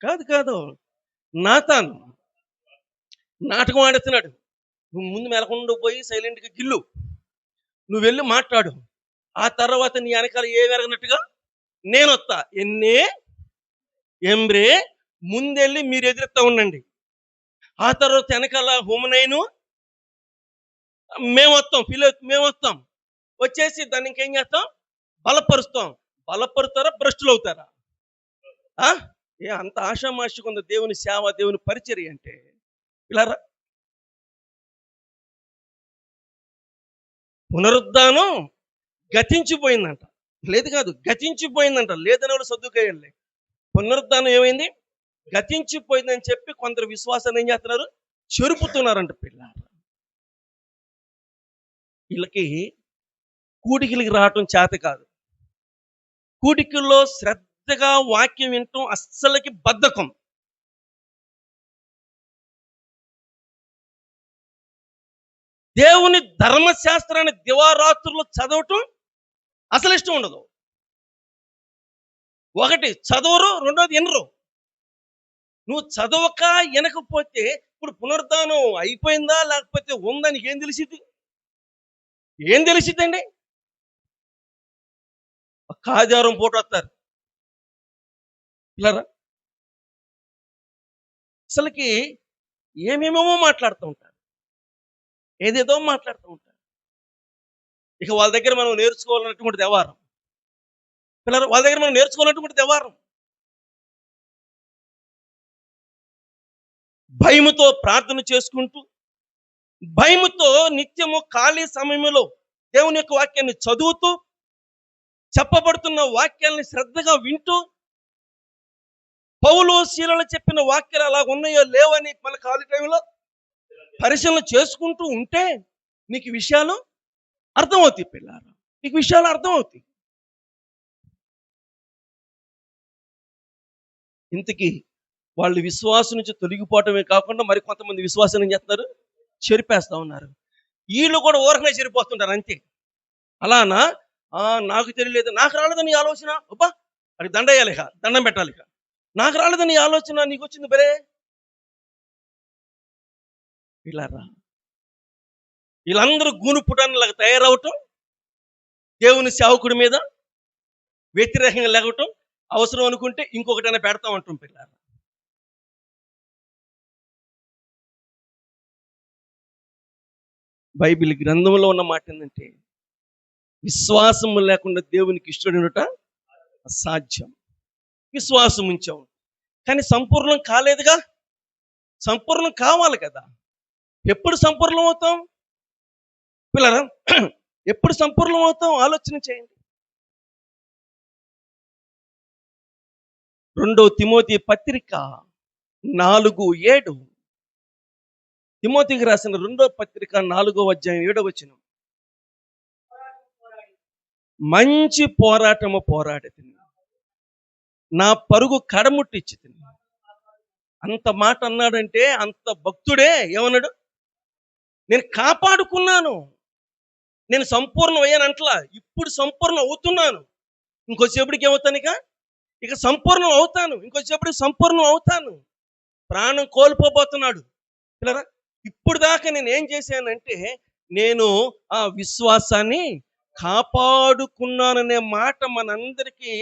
కాదు, నాతాను నాటకం ఆడుతున్నాడు. నువ్వు ముందు మెలకుండా పోయి సైలెంట్గా గిల్లు, నువ్వు వెళ్ళి మాట్లాడు. ఆ తర్వాత నీ వెనకాల ఎరగనట్టుగా నేను వస్తా. ఎంబ్రే ముందెళ్ళి మీరు ఎదురెత్తా ఉండండి. ఆ తర్వాత వెనకాల హోమనైను మేము వస్తాం. వచ్చేసి దాన్ని ఇంకేం చేస్తాం? బలపరుస్తాం. బలపరుతారా? భ్రష్టులు అవుతారా? అంత ఆషామాషిగా ఉంది దేవుని సేవ, దేవుని పరిచర్య అంటే. ఇలా పునరుద్ధానం గతించిపోయిందంట. గతించిపోయిందంట. లేదని వాళ్ళు సర్దుకేయాలి. పునరుద్ధానం ఏమైంది? గతించిపోయిందని చెప్పి కొందరు విశ్వాసాన్ని ఏం చేస్తున్నారు? చెరుపుతున్నారంట. వీళ్ళకి కూడికలకి రావటం చేత కాదు. కూడికల్లో శ్రద్ధగా వాక్యం వినటం అస్సలకి బద్ధకం. దేవుని ధర్మశాస్త్రాన్ని దివారాత్రులు చదవటం అసలు ఇష్టం ఉండదు. ఒకటి చదవరు, రెండోది వినరు. నువ్వు చదవక వినకపోతే ఇప్పుడు పునరుద్ధానం అయిపోయిందా లేకపోతే ఉందా నీకేం తెలిసింది? ఏం తెలిసిద్దండి? ఆదివారం పూట వస్తారు పిల్లరా, అసలుకి ఏమేమో మాట్లాడుతూ ఉంటారు, ఏదేదో మాట్లాడుతూ ఉంటారు. ఇక వాళ్ళ దగ్గర మనం నేర్చుకోవాలన్నటువంటి వ్యవహారం పిల్లరా, వాళ్ళ దగ్గర మనం నేర్చుకోవాలన్నటువంటి వ్యవహారం. భయముతో ప్రార్థన చేసుకుంటూ, భయముతో నిత్యము ఖాళీ సమయంలో దేవుని యొక్క వాక్యాన్ని చదువుతూ, చెప్పబడుతున్న వాక్యాలని శ్రద్ధగా వింటూ, పౌలు శీలలు చెప్పిన వాక్యాలు అలా ఉన్నాయో లేవని మన ఖాళీ టైంలో పరిశీలన చేసుకుంటూ ఉంటే నీకు విషయాలు అర్థమవుతాయి పిల్లలు, నీకు విషయాలు అర్థమవుతాయి. ఇంతకీ వాళ్ళు విశ్వాసం నుంచి తొలగిపోవటమే కాకుండా మరి కొంతమంది విశ్వాసం ఏం చేస్తున్నారు? చెరిపేస్తా ఉన్నారు. వీళ్ళు కూడా ఊరకనే చెరిపోతుంటారు అంతే. అలానా నాకు తెలియలేదు, నాకు రాలేదని ఆలోచన, అబ్బా అది దండయ్యాలి, దండం పెట్టాలి. నాకు రాలేదని ఆలోచన నీకు వచ్చింది బరే. వీళ్ళందరూ గూనుపుటానికి తయారవటం, దేవుని సేవకుడి మీద వ్యతిరేకంగా లేగటం, అవసరం అనుకుంటే ఇంకొకటైనా పెడతాం అంటాం పిల్లలు. బైబిల్ గ్రంథంలో ఉన్న మాట ఏంటంటే, విశ్వాసం లేకుండా దేవునికి ఇష్టడుట అసాధ్యం. విశ్వాసం ఉంచాం కానీ సంపూర్ణం కాలేదుగా. సంపూర్ణం కావాలి కదా. ఎప్పుడు సంపూర్ణం అవుతాం పిల్లరా? ఎప్పుడు సంపూర్ణం అవుతాం ఆలోచన చేయండి. 2 తిమోతి పత్రిక 4:7. తిమోతికి రాసిన 2వ పత్రిక 4వ అధ్యాయం 7వ వచనం. మంచి పోరాటము పోరాడి తిని నా పరుగు కడముట్టించి తిని. అంత మాట అన్నాడంటే అంత భక్తుడే ఏమన్నాడు? నేను కాపాడుకున్నాను, నేను సంపూర్ణం అయ్యాను అంటలా, ఇప్పుడు సంపూర్ణం అవుతున్నాను. ఇంకొచ్చేపటికి ఏమవుతాను? ఇక సంపూర్ణం అవుతాను, ఇంకొచ్చేపటికి సంపూర్ణం అవుతాను. ప్రాణం కోల్పోబోతున్నాడు పిల్లరా. ఇప్పుడు దాకా నేను ఏం చేశానంటే నేను ఆ విశ్వాసాన్ని కాపాడుకున్నాననే మాట మనందరికీ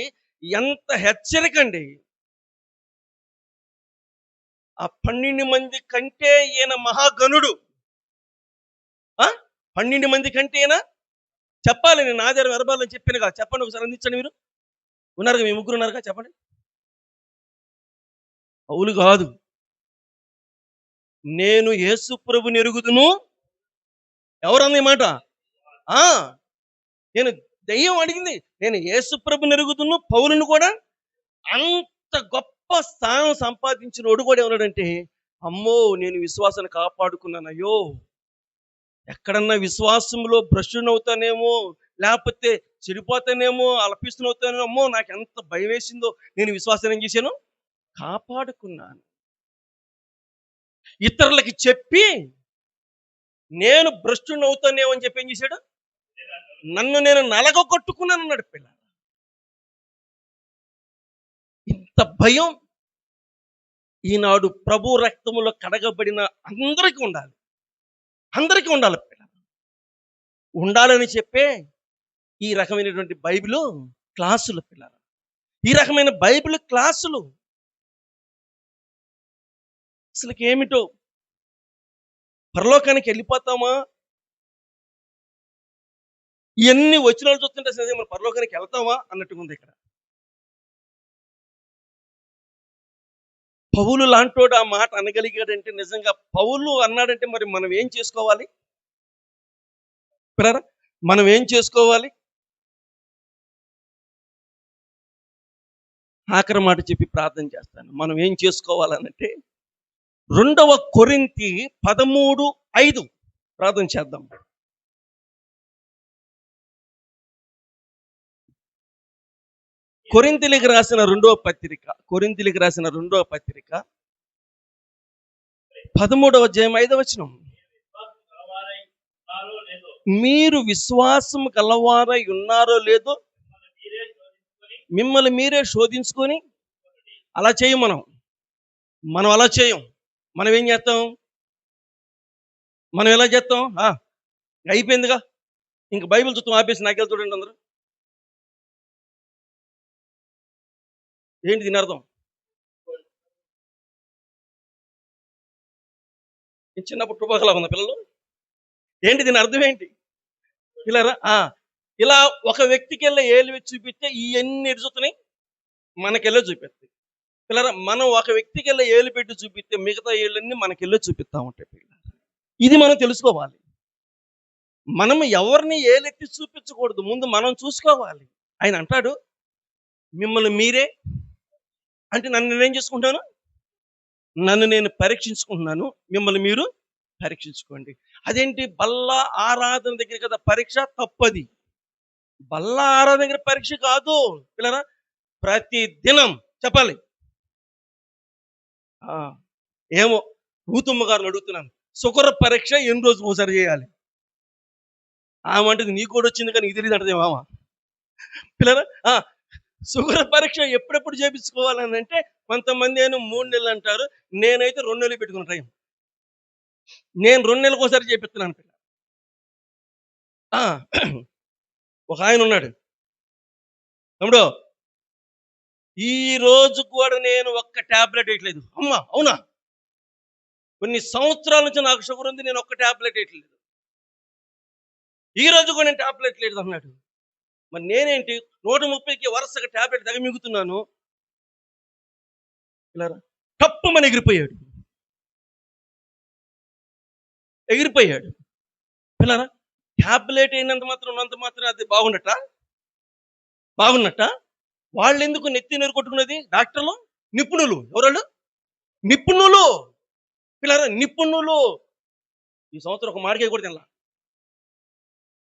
ఎంత హెచ్చరిక అండి. ఆ 12 మంది కంటే ఈయన మహాగణుడు. 12 మంది కంటే ఈయన చెప్పాలి. నేను ఆధారం వెరబాలని చెప్పాను కదా, చెప్పండి ఒకసారి, అందించండి. మీరు ఉన్నారుగా, మీ ముగ్గురు ఉన్నారుగా, చెప్పండి. పౌలు కాదు, నేను యేసు ప్రభుని ఎరుగుదును. ఎవరన్న ఈ మాట? ఆ నేను, దెయ్యం అడిగింది, నేను యేసు ప్రభుని ఎరుగుదును, పౌలుని కూడా. అంత గొప్ప స్థానం సంపాదించిన వాడు కూడా ఎవరంటే, అమ్మో నేను విశ్వాసాన్ని కాపాడుకున్నాను, అయ్యో ఎక్కడన్నా విశ్వాసంలో భ్రష్టునవుతానేమో, లేకపోతే చెడిపోతానేమో, అలపిస్తునవుతానేమో, అమ్మో నాకు ఎంత భయం వేసిందో, నేను విశ్వాసాన్ని ఏం చేశాను? కాపాడుకున్నాను. ఇతరులకి చెప్పి నేను భ్రష్టునవుతానేమో అని చెప్పి ఏం చేశాడు? నన్ను నేను నలగొట్టుకున్నాను అన్నాడు పిల్ల. ఇంత భయం ఈనాడు ప్రభు రక్తములో కడగబడిన అందరికీ ఉండాలి. అందరికీ ఉండాలి పిల్ల. ఉండాలని చెప్పే ఈ రకమైనటువంటి బైబిల్ క్లాసులు పిల్లలు. ఈ రకమైన బైబిల్ క్లాసులు అసలుకి ఏమిటో, పరలోకానికి వెళ్ళిపోతామా? ఇవన్నీ వచ్చిన వాళ్ళు చూస్తుంటే సరే మనం పరలోకానికి వెళ్తామా అన్నట్టుగా ఉంది ఇక్కడ. పౌలు లాంటోడు ఆ మాట అనగలిగాడంటే, నిజంగా పౌలు అన్నాడంటే మరి మనం ఏం చేసుకోవాలి పిల్లరా? మనం ఏం చేసుకోవాలి? ఆఖరి మాట చెప్పి ప్రార్థన చేస్తాను. మనం ఏం చేసుకోవాలనంటే 2 కొరింథీ 13:5 ప్రార్థన చేద్దాం. కొరింథీయులకు రాసిన 2వ పత్రిక, 13వ అధ్యాయం 5వ వచనం. మీరు విశ్వాసం గలవారై ఉన్నారో లేదో మిమ్మల్ని మీరే శోధించుకొని. అలా చేయం మనం అలా చేయం. మనం ఏం చేస్తాం? మనం ఎలా చేస్తాం? అయిపోయిందిగా, ఇంక బైబిల్ చూస్తాం ఆపేసి నాకెళ్ళి చూడండి అందరూ. ఏంటి దీని అర్థం? చిన్నప్పుడు టుబాకలా ఉంది పిల్లలు. ఏంటి దీని అర్థం ఏంటి పిల్లరా? ఇలా ఒక వ్యక్తికి వెళ్ళి ఏళ్ళు వెచ్చి చూపిస్తే ఇవన్నీ ఎటు చూస్తున్నాయి? మనకెళ్ళే చూపిస్తాయి పిల్లరా. మనం ఒక వ్యక్తికి వెళ్ళి ఏళ్ళు పెట్టి చూపిస్తే మిగతా ఏళ్ళన్నీ మనకెళ్ళే చూపిస్తా ఉంటాయి పిల్లలు. ఇది మనం తెలుసుకోవాలి. మనం ఎవరిని ఏలెత్తి చూపించకూడదు, ముందు మనం చూసుకోవాలి. ఆయన అంటాడు మిమ్మల్ని మీరే అంటే, నన్ను నేనేం చేసుకుంటాను? నన్ను నేను పరీక్షించుకుంటున్నాను, మిమ్మల్ని మీరు పరీక్షించుకోండి. అదేంటి? బల్ల ఆరాధన దగ్గర కదా పరీక్ష, తప్పది. బల్ల ఆరాధన దగ్గర పరీక్ష కాదు పిల్లరా, ప్రతి దినం చెప్పాలి. ఏమో రూతమ్మ గారిని అడుగుతున్నాను, శుక్ర పరీక్ష ఎన్ని రోజులు ఒకసారి చేయాలి? ఆమె అంటది నీకు కూడా వచ్చింది కానీ ఇది తెలియదు అంటది మామ పిల్లరా. శుక్ర పరీక్ష ఎప్పుడెప్పుడు చేయించుకోవాలని అంటే, కొంతమంది అయినా 3 నెలలు అంటారు, నేనైతే 2 నెలలు పెట్టుకున్న టైం. నేను 2 నెలలకు ఒకసారి చేపిస్తున్నాను పిల్ల. ఒక ఆయన ఉన్నాడు, తమ్ముడు ఈ రోజు కూడా నేను ఒక్క టాబ్లెట్ వేయట్లేదు. అమ్మా అవునా? కొన్ని సంవత్సరాల నుంచి నాకు షుగర్ ఉంది, నేను ఒక్క టాబ్లెట్ వేయట్లేదు. ఈ రోజు కూడా నేను టాబ్లెట్ లేదు అన్నాడు. మరి నేనేంటి 130కి వరుసగా టాబ్లెట్ దగ్గర మిగుతున్నాను. ఇలా తప్పమని ఎగిరిపోయాడు పిల్లరా. టాబ్లెట్ అయినంత మాత్రం ఉన్నంత మాత్రం అది బాగున్నట్ట వాళ్ళు ఎందుకు నెత్తి నీరు కొట్టుకున్నది? డాక్టర్లు, నిపుణులు. ఎవరాళ్ళు? నిపుణులు పిల్లరా, నిపుణులు. ఈ సంవత్సరం ఒక మామిడికాయ కూడా తినలా,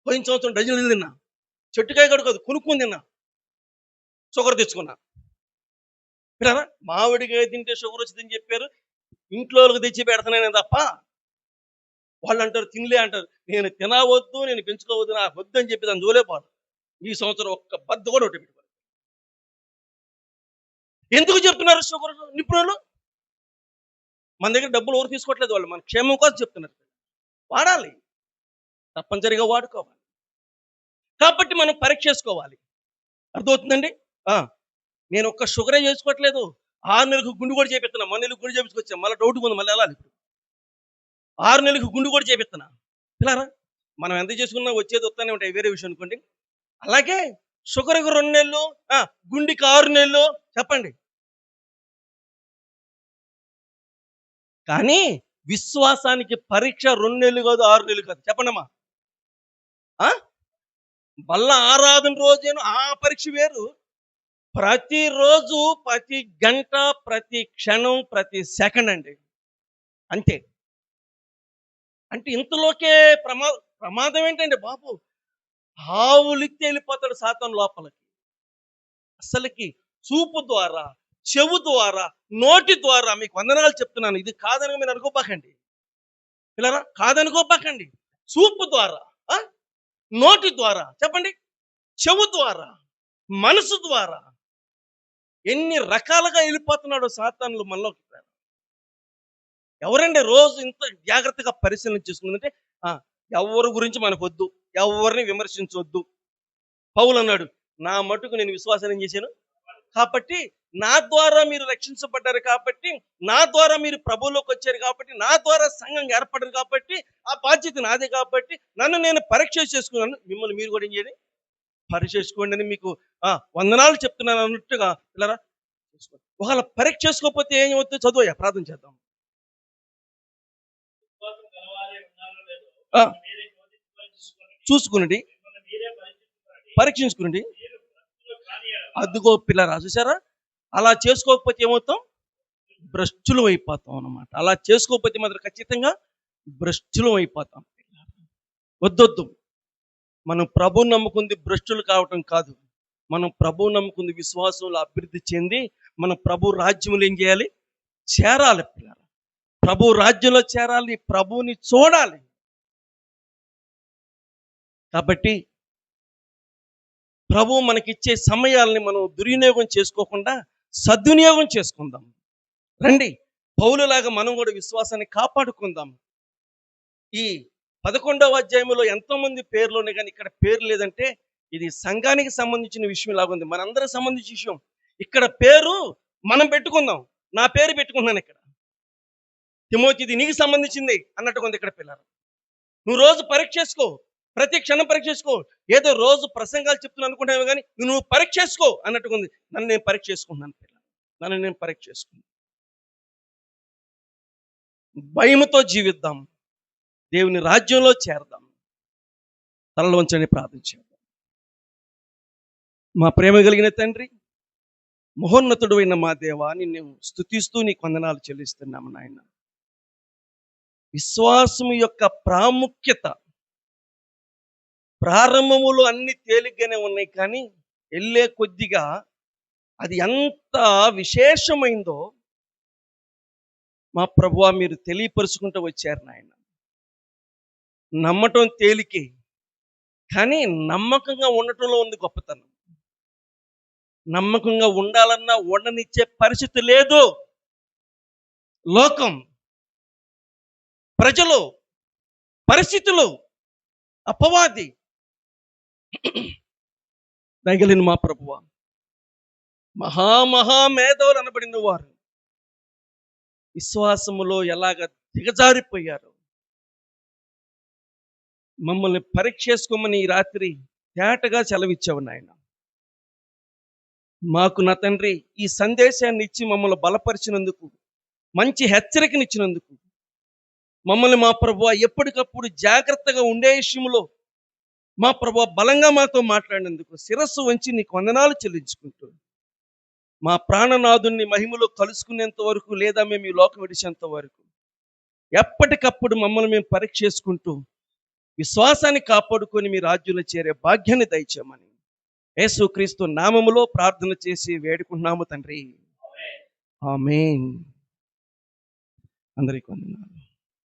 పోయిన సంవత్సరం డజన్లు తిన్నా. చెట్టుకాయ కూడా కాదు, కొనుక్కొని తిన్నా, షుగర్ తెచ్చుకున్నా. పిల్లరా, మామిడికాయ తింటే షుగర్ వచ్చిందని చెప్పారు, ఇంట్లో వాళ్ళకి తెచ్చి పెడతానే తప్ప వాళ్ళు అంటారు తినలే అంటారు. నేను తినవద్దు, నేను పెంచుకోవద్దు, నాకు వద్దు అని చెప్పి దాని జోలే పోదు. ఈ సంవత్సరం ఒక్క బద్ద కూడా ఒకటి పెట్టుకోవాలి. ఎందుకు చెప్తున్నారు షుగర్ నిపుణులు? మన దగ్గర డబ్బులు ఎవరు తీసుకోవట్లేదు, వాళ్ళు మన క్షేమం కోసం చెప్తున్నారు. వాడాలి, తప్పనిసరిగా వాడుకోవాలి. కాబట్టి మనం పరీక్ష చేసుకోవాలి. అర్థమవుతుందండి? నేను ఒక్క షుగరే చేసుకోవట్లేదు, 6 నెలలకు గుండు కూడా చేపిస్తున్నా. మన నెలకు గుండు చేపించుకొచ్చాం, మళ్ళీ డౌట్ ఉంది, మళ్ళీ వెళ్ళాలి. ఇప్పుడు 6 నెలలకు గుండు కూడా చేపిస్తున్నా. పిల్లారా, మనం ఎంత చేసుకున్నా వచ్చేది వస్తానే ఉంటాయి, వేరే విషయం అనుకోండి. అలాగే షుగర్కి 2 నెలలు, గుండెకి 6 నెలలు చెప్పండి. కానీ విశ్వాసానికి పరీక్ష 2 నెలలు కాదు, 6 నెలలు కాదు. చెప్పండి అమ్మా. బల్ల ఆరాధన రోజేను ఆ పరీక్ష వేరు. ప్రతిరోజు, ప్రతి గంట, ప్రతి క్షణం, ప్రతి సెకండ్ అండి. అంతే. అంటే ఇంతలోకే ప్రమాదం ఏంటండి బాబు? ఆవులిత్తి వెళ్ళిపోతాడు సాతాను లోపలికి. అసలుకి చూపు ద్వారా, చెవు ద్వారా, నోటి ద్వారా మీకు వందనాలు చెప్తున్నాను. ఇది కాదని మీరు అనుకోపాకండి పిల్లరా, కాదనుకోపాకండి. చూపు ద్వారా, నోటి ద్వారా, చెప్పండి, చెవు ద్వారా, మనసు ద్వారా ఎన్ని రకాలుగా వెళ్ళిపోతున్నాడో సాతానులు మనలోకి. ఎవరండి రోజు ఇంత జాగ్రత్తగా పరిశీలన చేసుకుందంటే, ఎవరి గురించి మనకు వద్దు, ఎవరిని విమర్శించవద్దు. పౌలు అన్నాడు, నా మటుకు నేను విశ్వాసం చేశాను కాబట్టి, నా ద్వారా మీరు రక్షించబడ్డారు కాబట్టి, నా ద్వారా మీరు ప్రభువులోకి వచ్చారు కాబట్టి, నా ద్వారా సంఘం ఏర్పడారు కాబట్టి, ఆ బాధ్యత నాదే కాబట్టి నన్ను నేను పరీక్ష చేసుకున్నాను. మిమ్మల్ని మీరు కూడా ఏం చేయండి, పరీక్ష చేసుకోండి అని మీకు వందనాలు చెప్తున్నాను అన్నట్టుగా పిల్లరా చేసుకోండి. ఒకవేళ పరీక్ష చేసుకోకపోతే ఏం అవుతుంది? చదువు, ప్రార్థన చేద్దాం. చూసుకునండి, పరీక్షించుకునండి. అదిగో పిల్లరా, చూసారా? అలా చేసుకోకపోతే ఏమవుతాం? భ్రష్టులం అయిపోతాం అన్నమాట. అలా చేసుకోకపోతే మాత్రం ఖచ్చితంగా భ్రష్టులం అయిపోతాం. వద్దొద్దు. మనం ప్రభువుని నమ్ముకుంది భ్రష్టులు కావటం కాదు. మనం ప్రభువు నమ్ముకుంది విశ్వాసంలో అభివృద్ధి చెంది మనం ప్రభు రాజ్యంలో ఏం చేయాలి? చేరాలి పిల్లరా. ప్రభు రాజ్యంలో చేరాలి, ప్రభువుని చూడాలి. కాబట్టి ప్రభు మనకిచ్చే సమయాల్ని మనం దుర్వినియోగం చేసుకోకుండా సద్వినియోగం చేసుకుందాం. రండి, పౌలులాగా మనం కూడా విశ్వాసాన్ని కాపాడుకుందాం. ఈ 11వ అధ్యాయంలో ఎంతోమంది పేర్లు ఉన్నాయి, కానీ ఇక్కడ పేరు లేదంటే ఇది సంఘానికి సంబంధించిన విషయం లాగుంది, మనందరికి సంబంధించిన విషయం. ఇక్కడ పేరు మనం పెట్టుకుందాం. నా పేరు పెట్టుకుంటున్నాను ఇక్కడ, తిమోతి, ఇది నీకు సంబంధించింది అన్నట్టుగా ఉంది ఇక్కడ. పిల్లలు, నువ్వు రోజు పరీక్ష చేసుకో, ప్రతి క్షణం పరీక్ష చేసుకో. ఏదో రోజు ప్రసంగాలు చెప్తున్నాను అనుకుంటావు, కానీ నువ్వు పరీక్ష చేసుకో అన్నట్టుగా ఉంది. నన్ను నేను పరీక్ష చేసుకుంటున్నాను పిల్లలు, నన్ను నేను పరీక్ష చేసుకున్నాను. భయముతో జీవిద్దాం, దేవుని రాజ్యంలో చేరదాం. తలలో వంచని ప్రార్థన చేద్దాం. మా ప్రేమ కలిగిన తండ్రి, మహోన్నతుడు అయిన మా దేవా, నిన్ను స్తుతిస్తూ నీకు వందనాలు చెల్లిస్తున్నాము నాయన. విశ్వాసము యొక్క ప్రాముఖ్యత ప్రారంభములో అన్ని తేలిగ్గానే ఉన్నాయి, కానీ వెళ్ళే కొద్దిగా అది ఎంత విశేషమైందో మా ప్రభువా మీరు తెలియపరుచుకుంటూ వచ్చారు నాయన. నమ్మటం తేలికే, కానీ నమ్మకంగా ఉండటంలో ఉంది గొప్పతనం. నమ్మకంగా ఉండాలన్నా ఉండనిచ్చే పరిస్థితి లేదు. లోకం, ప్రజలు, పరిస్థితులు, అపవాది. దయగలిగిన మా ప్రభువా, మహామహామేధవులు అనబడిన వారు విశ్వాసములో ఎలాగ దిగజారిపోయారు. మమ్మల్ని పరీక్ష చేసుకోమని ఈ రాత్రి తేటగా సెలవిచ్చావు నాయన. మాకు నా తండ్రి ఈ సందేశాన్ని ఇచ్చి మమ్మల్ని బలపరిచినందుకు, మంచి హెచ్చరికనిచ్చినందుకు, మమ్మల్ని మా ప్రభువా ఎప్పటికప్పుడు జాగ్రత్తగా ఉండే విషయంలో మా ప్రభువా బలంగా మాతో మాట్లాడినందుకు శిరస్సు వంచి నీకు వందనాలు చెల్లించుకుంటూ, మా ప్రాణనాథుని మహిమలో కలుసుకునేంత వరకు, లేదా మేము ఈ లోకం విడిచేంత వరకు ఎప్పటికప్పుడు మమ్మల్ని మేము పరీక్ష చేసుకుంటూ విశ్వాసాన్ని కాపాడుకొని మీ రాజ్యంలో చేరే భాగ్యాన్ని దయచేయమని యేసుక్రీస్తు నామములో ప్రార్థన చేసి వేడుకుంటున్నాము తండ్రి. ఆమేన్. అందరికీ వందనాలు.